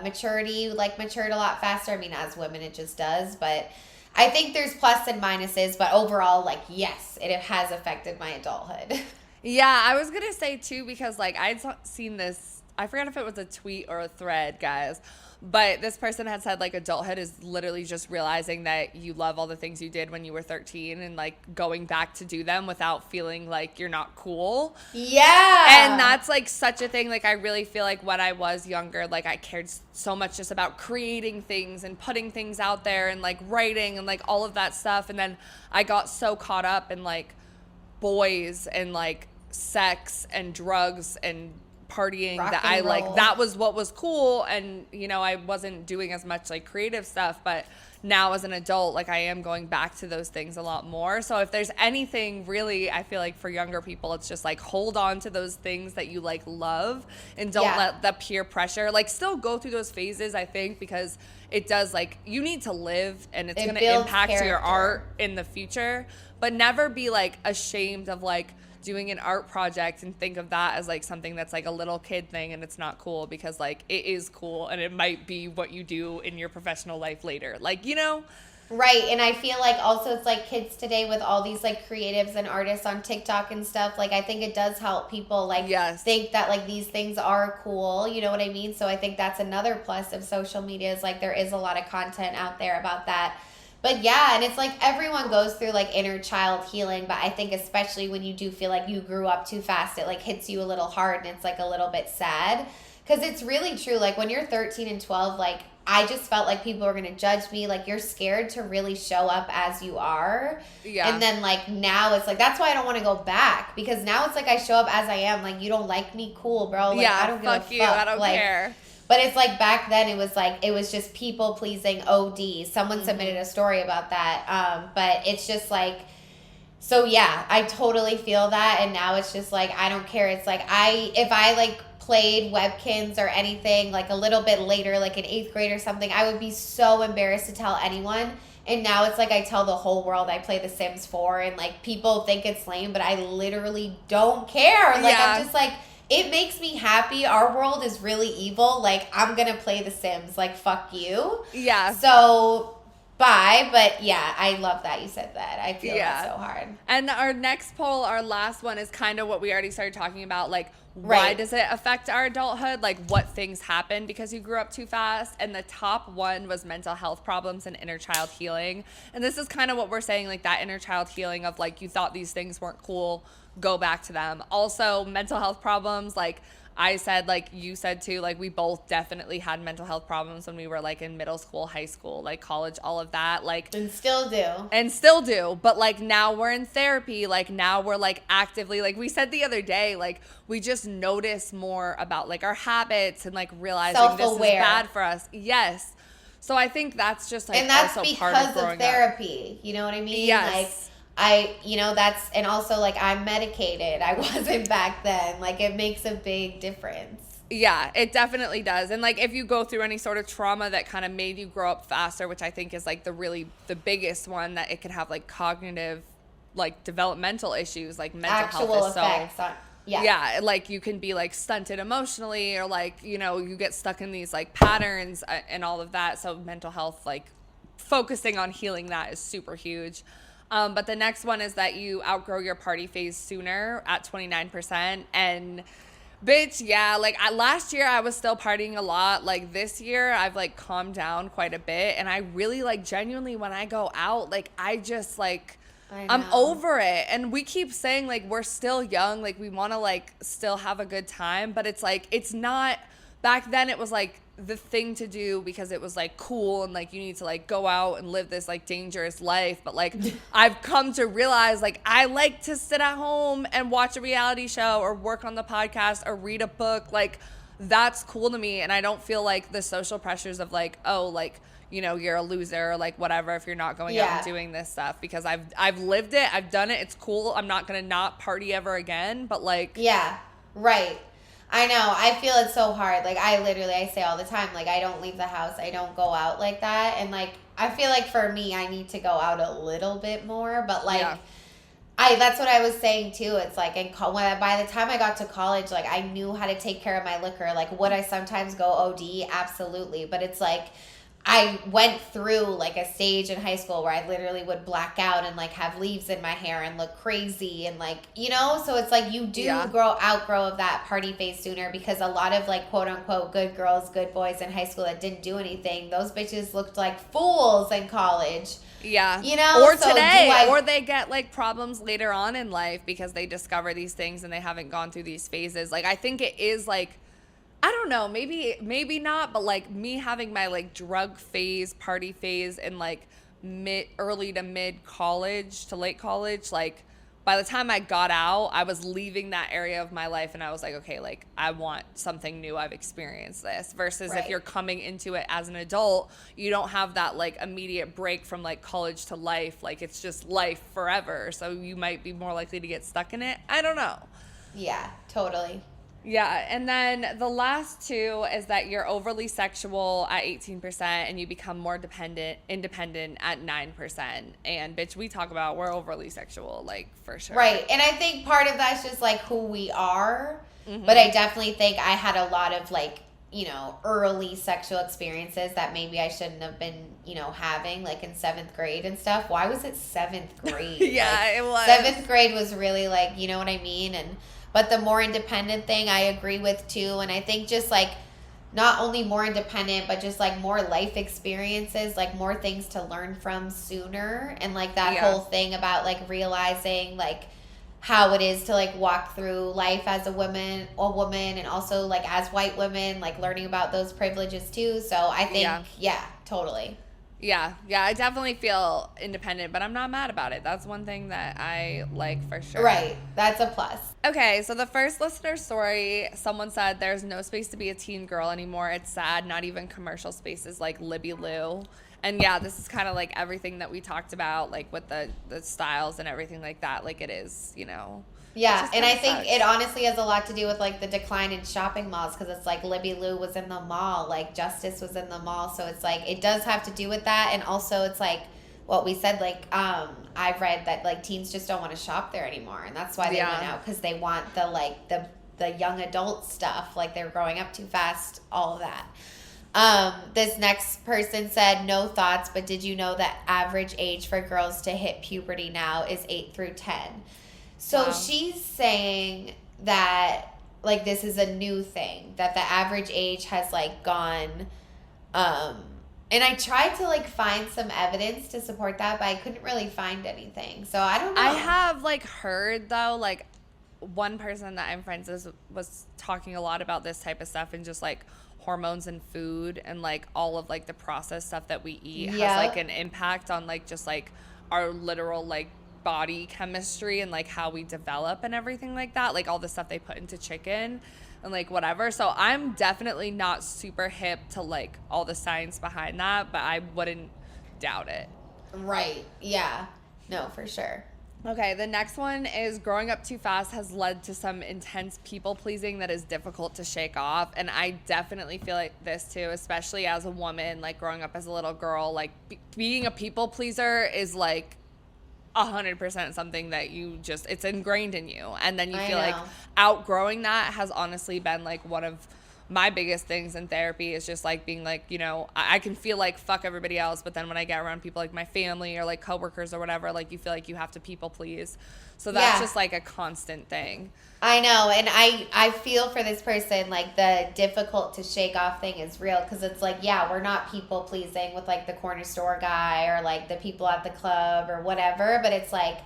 maturity like matured a lot faster. I mean, as women it just does, but I think there's plus and minuses, but overall, like, yes, it has affected my adulthood. Yeah, I was going to say, too, because, like, I'd seen this, I forgot if it was a tweet or a thread, guys, but this person had said, like, adulthood is literally just realizing that you love all the things you did when you were 13 and, like, going back to do them without feeling like you're not cool. Yeah. And that's, like, such a thing. Like, I really feel like when I was younger, like, I cared so much just about creating things and putting things out there and, like, writing and, like, all of that stuff. And then I got so caught up in, like, boys and, like, sex and drugs and partying that I like, that was what was cool. And, you know, I wasn't doing as much like creative stuff, but now as an adult, like, I am going back to those things a lot more. So if there's anything really, I feel like for younger people, it's just like, hold on to those things that you like love, and don't let the peer pressure, like, still go through those phases, I think, because it does, like, you need to live, and it's going to impact your art in the future, but never be like ashamed of like doing an art project and think of that as like something that's like a little kid thing, and it's not cool, because like it is cool, and it might be what you do in your professional life later, like, you know. Right. And I feel like also it's like kids today with all these like creatives and artists on TikTok and stuff, like, I think it does help people like think that like these things are cool, you know what I mean? So I think that's another plus of social media, is like there is a lot of content out there about that. But yeah, and it's like everyone goes through like inner child healing, but I think especially when you do feel like you grew up too fast, it like hits you a little hard and it's like a little bit sad. Because it's really true. Like when you're 13 and 12, like I just felt like people were going to judge me. Like you're scared to really show up as you are. Yeah. And then like now it's like, that's why I don't want to go back. Because now it's like I show up as I am. Like you don't like me? Cool, bro. Like, yeah, I don't give a fuck. You. I don't like, care. But it's like back then it was just people pleasing OD. Someone submitted a story about that. But it's just like, so yeah, I totally feel that. And now it's just like, I don't care. It's like if I like played Webkins or anything like a little bit later, like in 8th grade or something, I would be so embarrassed to tell anyone. And now it's like I tell the whole world I play The Sims 4 and like people think it's lame, but I literally don't care. Like I'm just like, it makes me happy. Our world is really evil. Like, I'm going to play The Sims. Like, fuck you. Yeah. So, bye. But, yeah, I love that you said that. I feel that so hard. And our next poll, our last one, is kind of what we already started talking about. Like, why does it affect our adulthood? Like, what things happen because you grew up too fast? And the top one was mental health problems and inner child healing. And this is kind of what we're saying, like, that inner child healing of, like, you thought these things weren't cool. Go back to them. Also, mental health problems, like I said, like you said too, like we both definitely had mental health problems when we were like in middle school, high school, like college, all of that, like and still do, but like now we're in therapy, like now we're like actively, like we said the other day, like we just notice more about like our habits and like realizing this is bad for us. Yes. So I think that's just like, and that's also because part of growing therapy, you know what I mean? Yes. Like that's, and also like I'm medicated. I wasn't back then. Like it makes a big difference. Yeah, it definitely does. And like if you go through any sort of trauma that kind of made you grow up faster, which I think is like the biggest one, that it can have like cognitive, like developmental issues, like mental health is so. Yeah, like you can be like stunted emotionally, or like, you know, you get stuck in these like patterns and all of that. So mental health, like focusing on healing that is super huge. But the next one is that you outgrow your party phase sooner at 29%. And bitch, yeah, like last year I was still partying a lot. Like this year I've like calmed down quite a bit. And I really like genuinely when I go out, like I just like, I'm over it. And we keep saying like we're still young, like we want to like still have a good time. But it's like, it's not, back then it was like the thing to do because it was like cool and like you need to like go out and live this like dangerous life. But like I've come to realize like I like to sit at home and watch a reality show or work on the podcast or read a book. Like that's cool to me. And I don't feel like the social pressures of like, oh, like, you know, you're a loser or like whatever if you're not going out and doing this stuff, because I've lived it, I've done it, it's cool. I'm not gonna not party ever again. But like, yeah, right. I know. I feel it's so hard. Like, I say all the time, like, I don't leave the house. I don't go out like that. And, like, I feel like for me, I need to go out a little bit more. But, like, that's what I was saying, too. It's, like, by the time I got to college, like, I knew how to take care of my liquor. Like, would I sometimes go OD? Absolutely. But it's, like, I went through like a stage in high school where I literally would black out and like have leaves in my hair and look crazy and like, you know, so it's like you do outgrow of that party phase sooner, because a lot of like quote unquote good girls, good boys in high school that didn't do anything, those bitches looked like fools in college. Yeah. You know, or so today, or they get like problems later on in life because they discover these things and they haven't gone through these phases. Like I think it is like, I don't know, maybe not, but like me having my like drug phase, party phase in like early to mid college to late college, like by the time I got out, I was leaving that area of my life and I was like, okay, like I want something new. I've experienced this, versus if you're coming into it as an adult, you don't have that like immediate break from like college to life. Like it's just life forever. So you might be more likely to get stuck in it. I don't know. Yeah, totally. Yeah, and then the last two is that you're overly sexual at 18% and you become more independent at 9%. And bitch, we talk about we're overly sexual, like for sure. Right, and I think part of that's just like who we are. Mm-hmm. But I definitely think I had a lot of like, you know, early sexual experiences that maybe I shouldn't have been, you know, having like in 7th grade and stuff. Why was it 7th grade? Yeah, like, it was. 7th grade was really like, you know what I mean? But the more independent thing I agree with too. And I think just like not only more independent, but just like more life experiences, like more things to learn from sooner. And like that whole thing about like realizing like how it is to like walk through life as a woman, and also like as white women, like learning about those privileges too. So I think, totally. Yeah, I definitely feel independent, but I'm not mad about it. That's one thing that I like for sure. Right. That's a plus. Okay, so the first listener story, someone said there's no space to be a teen girl anymore. It's sad, not even commercial spaces like Libby Lou. And yeah, this is kind of like everything that we talked about, like with the styles and everything like that. Like it is, you know. Yeah, and I think it honestly has a lot to do with like the decline in shopping malls, because it's like Libby Lou was in the mall, like Justice was in the mall, so it's like it does have to do with that. And also it's like what we said, like I've read that like teens just don't want to shop there anymore, and that's why they went out, because they want the like the young adult stuff, like they're growing up too fast, all of that. This next person said, no thoughts, but did you know that average age for girls to hit puberty now is 8 through 10? So she's saying that like this is a new thing, that the average age has like gone, and I tried to like find some evidence to support that, but I couldn't really find anything. So I don't know. I have like heard though, like one person that I'm friends with was talking a lot about this type of stuff, and just like hormones and food and like all of like the processed stuff that we eat has like an impact on like just like our literal like body chemistry and like how we develop and everything like that, like all the stuff they put into chicken and like whatever. So I'm definitely not super hip to like all the science behind that, but I wouldn't doubt it. Right. Yeah. No, for sure. Okay, the next one is growing up too fast has led to some intense people pleasing that is difficult to shake off. And I definitely feel like this too, especially as a woman, like growing up as a little girl, like being a people pleaser is like 100% something that you just, it's ingrained in you. And then you feel like outgrowing that has honestly been like one of my biggest things in therapy, is just like being like, you know, I can feel like fuck everybody else, but then when I get around people like my family or like coworkers or whatever, like you feel like you have to people please. So that's just like a constant thing. I know, and I feel for this person, like the difficult to shake off thing is real, because it's like, yeah, we're not people pleasing with like the corner store guy or like the people at the club or whatever, but it's like,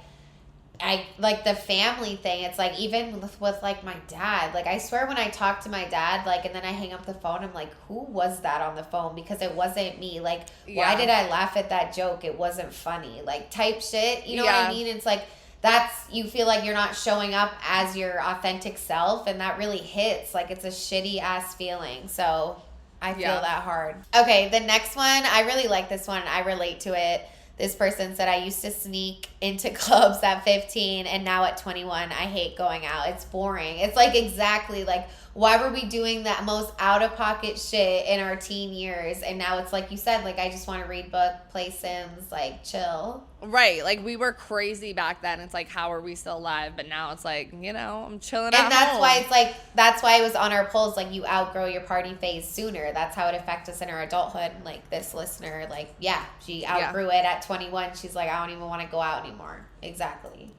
I like the family thing. It's like even with like my dad, like I swear when I talk to my dad, like, and then I hang up the phone, I'm like, who was that on the phone? Because it wasn't me. Like, why did I laugh at that joke? It wasn't funny, like type shit. You know what I mean? It's like, that's, you feel like you're not showing up as your authentic self, and that really hits. Like, it's a shitty ass feeling. So I feel that hard. Okay, the next one, I really like this one. I relate to it. This person said, I used to sneak into clubs at 15, and now at 21, I hate going out. It's boring. It's like exactly like, why were we doing that most out-of-pocket shit in our teen years? And now it's like you said, like, I just want to read book, play Sims, like, chill. Right. Like, we were crazy back then. It's like, how are we still alive? But now it's like, you know, I'm chilling at home. And that's why it's like, that's why it was on our polls, like, you outgrow your party phase sooner. That's how it affects us in our adulthood. Like, this listener, like, yeah, she outgrew it at 21. She's like, I don't even want to go out anymore. Exactly.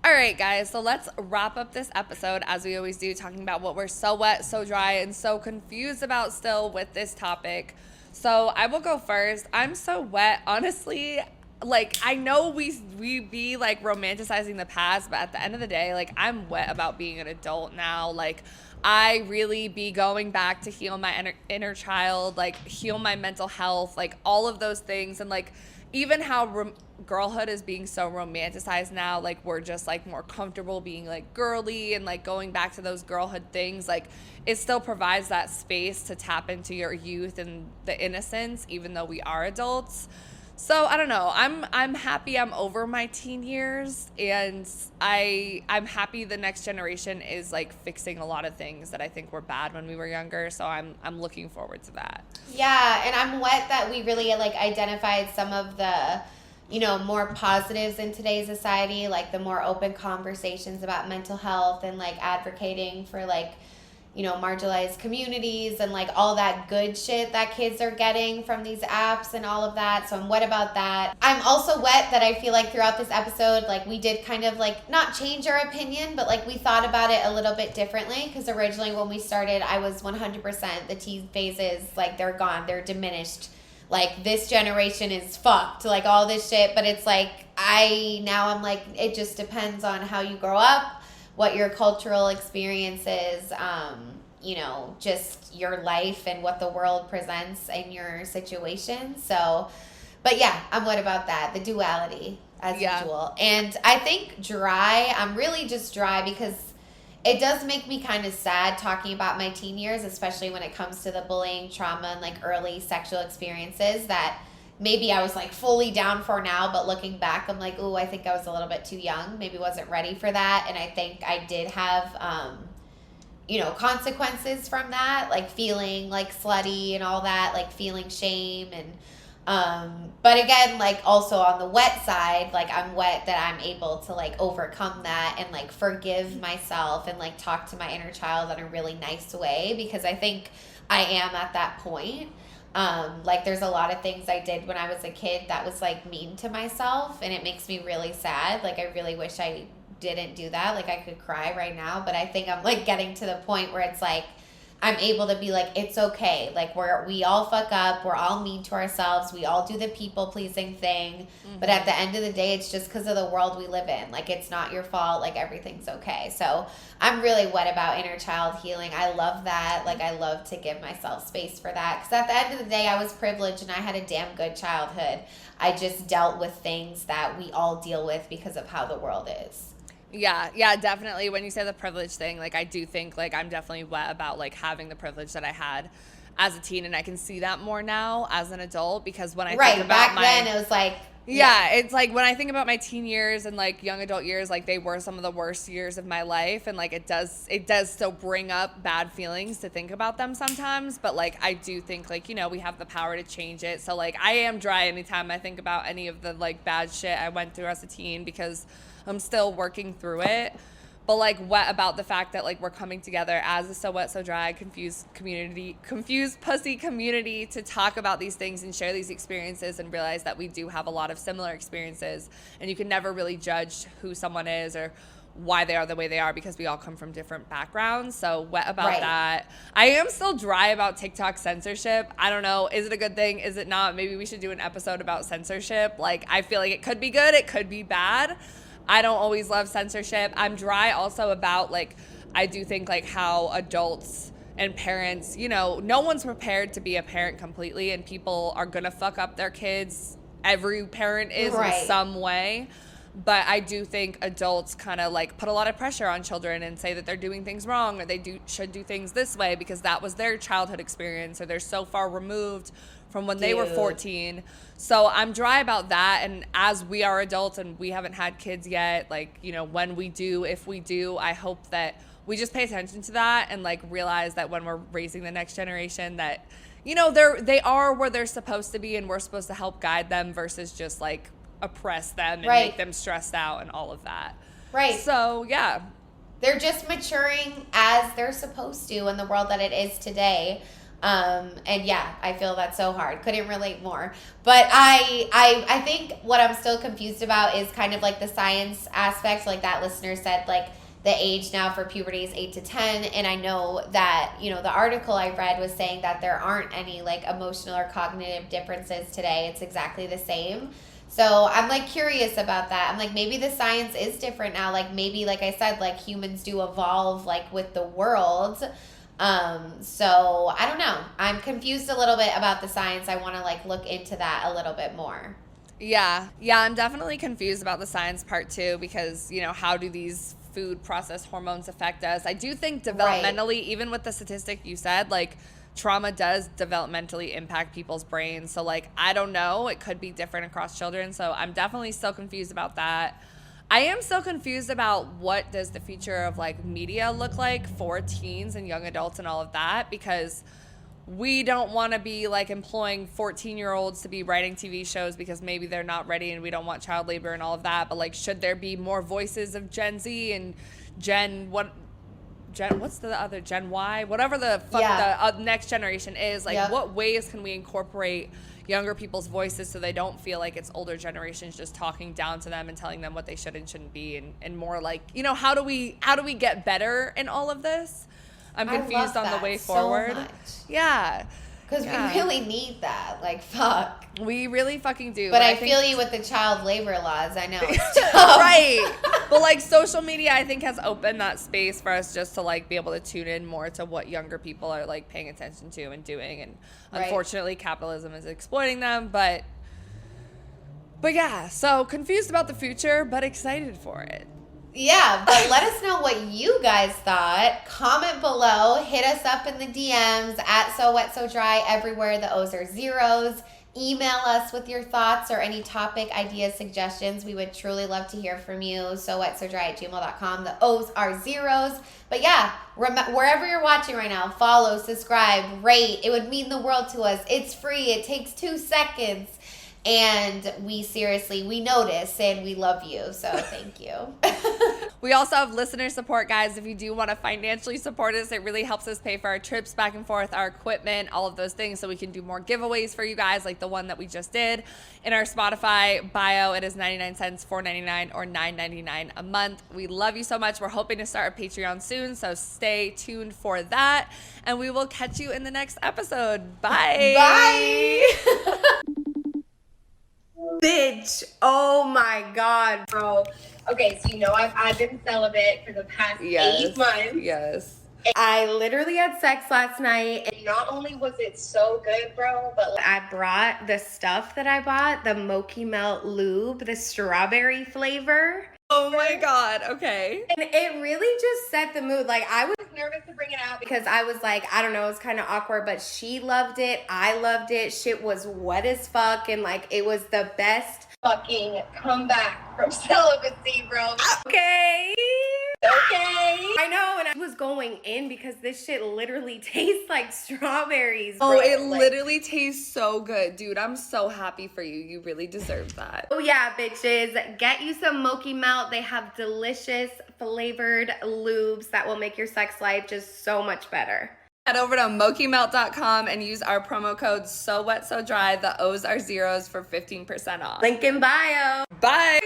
All right, guys. So let's wrap up this episode, as we always do, talking about what we're so wet, so dry, and so confused about still with this topic. So I will go first. I'm so wet, honestly. Like, I know we be like romanticizing the past, but at the end of the day, like, I'm wet about being an adult now. Like, I really be going back to heal my inner child, like heal my mental health, like all of those things. And like, even how girlhood is being so romanticized now, like we're just like more comfortable being like girly and like going back to those girlhood things, like it still provides that space to tap into your youth and the innocence, even though we are adults. So I don't know, I'm happy I'm over my teen years, and I'm happy the next generation is like fixing a lot of things that I think were bad when we were younger. So I'm looking forward to that. Yeah, and I'm wet that we really like identified some of the, you know, more positives in today's society, like the more open conversations about mental health and like advocating for like, marginalized communities and like all that good shit that kids are getting from these apps and all of that. So I'm wet about that. I'm also wet that I feel like throughout this episode, like we did kind of like not change our opinion, but like we thought about it a little bit differently, because originally when we started, I was 100% the teen phases, like they're gone, they're diminished. Like this generation is fucked, like all this shit. But it's like I'm like, it just depends on how you grow up, what your cultural experience is, just your life and what the world presents in your situation. So, but yeah, I'm what about that? The duality as usual. And I think dry, I'm really just dry because it does make me kind of sad talking about my teen years, especially when it comes to the bullying, trauma, and like early sexual experiences that maybe I was like fully down for now, but looking back, I'm like, ooh, I think I was a little bit too young. Maybe wasn't ready for that. And I think I did have, consequences from that, like feeling like slutty and all that, like feeling shame. And, but again, like also on the wet side, like I'm wet that I'm able to like overcome that and like forgive myself and like talk to my inner child in a really nice way, because I think I am at that point. Like there's a lot of things I did when I was a kid that was like mean to myself, and it makes me really sad. Like I really wish I didn't do that. Like I could cry right now, but I think I'm like getting to the point where it's like I'm able to be like, it's okay. Like we all fuck up. We're all mean to ourselves. We all do the people pleasing thing. Mm-hmm. But at the end of the day, it's just because of the world we live in. Like it's not your fault. Like everything's okay. So I'm really wet about inner child healing. I love that. Like I love to give myself space for that. Because at the end of the day, I was privileged and I had a damn good childhood. I just dealt with things that we all deal with because of how the world is. Yeah, definitely. When you say the privilege thing, like I do think like I'm definitely wet about like having the privilege that I had as a teen, and I can see that more now as an adult, because when I think about back then it was like it's like when I think about my teen years and like young adult years, like they were some of the worst years of my life, and like it does still bring up bad feelings to think about them sometimes, but like I do think like we have the power to change it. So like I am dry anytime I think about any of the like bad shit I went through as a teen, because I'm still working through it. But like wet about the fact that like we're coming together as a So Wet So Dry confused pussy community to talk about these things and share these experiences, and realize that we do have a lot of similar experiences, and you can never really judge who someone is or why they are the way they are, because we all come from different backgrounds. So wet about that. I am still dry about TikTok censorship. I don't know. Is it a good thing? Is it not? Maybe we should do an episode about censorship. Like I feel like it could be good. It could be bad. I don't always love censorship. I'm dry also about like, I do think like how adults and parents, no one's prepared to be a parent completely, and people are going to fuck up their kids. Every parent is in some way. But I do think adults kind of like put a lot of pressure on children and say that they're doing things wrong, or they should do things this way because that was their childhood experience, or they're so far removed from when they were 14. So I'm dry about that. And as we are adults and we haven't had kids yet, like, when we do, if we do, I hope that we just pay attention to that and like realize that when we're raising the next generation that, they are where they're supposed to be, and we're supposed to help guide them versus just like oppress them and make them stressed out and all of that. Right. So, yeah. They're just maturing as they're supposed to in the world that it is today. And yeah, I feel that's so hard. Couldn't relate more. But I think what I'm still confused about is kind of like the science aspect. Like that listener said, like the age now for puberty is 8 to 10. And I know that, the article I read was saying that there aren't any like emotional or cognitive differences today. It's exactly the same. So I'm like curious about that. I'm like, maybe the science is different now. Like maybe, like I said, like humans do evolve like with the world. So I don't know. I'm confused a little bit about the science. I want to like look into that a little bit more. Yeah, I'm definitely confused about the science part too, because, how do these food processed hormones affect us? I do think developmentally, even with the statistic you said, like trauma does developmentally impact people's brains. So like, I don't know, it could be different across children. So I'm definitely still confused about that. I am still confused about what does the future of like media look like for teens and young adults and all of that, because we don't want to be like employing 14-year-olds to be writing TV shows because maybe they're not ready, and we don't want child labor and all of that. But like, should there be more voices of Gen Z and what's the other Gen Y, whatever the fuck the next generation is, like what ways can we incorporate younger people's voices so they don't feel like it's older generations just talking down to them and telling them what they should and shouldn't be, and more like, you know, how do we get better in all of this? I'm confused on the way forward. So much. Yeah. Because we really need that. Like, fuck. We really fucking do. But I feel you with the child labor laws. I know. Right. But, like, social media, I think, has opened that space for us just to, like, be able to tune in more to what younger people are, like, paying attention to and doing. And unfortunately, capitalism is exploiting them. But yeah, so confused about the future, but excited for it. Yeah, but let us know what you guys thought. Comment below. Hit us up in the DMs at So Wet So Dry everywhere. The O's are zeros. Email us with your thoughts or any topic ideas, suggestions. We would truly love to hear from you. SoWetSoDry@gmail.com. The O's are zeros. But yeah, wherever you're watching right now, follow, subscribe, rate. It would mean the world to us. It's free. It takes 2 seconds. And we notice and we love you. So thank you. We also have listener support, guys. If you do want to financially support us, it really helps us pay for our trips back and forth, our equipment, all of those things, so we can do more giveaways for you guys, like the one that we just did. In our Spotify bio, it is 99 cents, $4.99, or $9.99 a month. We love you so much. We're hoping to start a Patreon soon, so stay tuned for that. And we will catch you in the next episode. Bye. Bye. Bitch, oh my god, bro. Okay, so you know I've been celibate for the past 8 months. Yes. I literally had sex last night. And not only was it so good, bro, but I brought the stuff that I bought, the Mochi Melt lube, the strawberry flavor. Oh my god, okay. And it really just set the mood. Like, I was nervous to bring it out because I was like, I don't know, it was kind of awkward, but she loved it. I loved it. Shit was wet as fuck, and like, it was the best fucking comeback from celibacy, bro. Okay. I know, and I was going in because this shit literally tastes like strawberries, bro. Oh, it literally tastes so good. Dude, I'm so happy for you. You really deserve that. Oh yeah, bitches. Get you some Mochi Melt. They have delicious flavored lubes that will make your sex life just so much better. Head over to mochimelt.com and use our promo code SOWETSODRY. The O's are zeros for 15% off. Link in bio. Bye.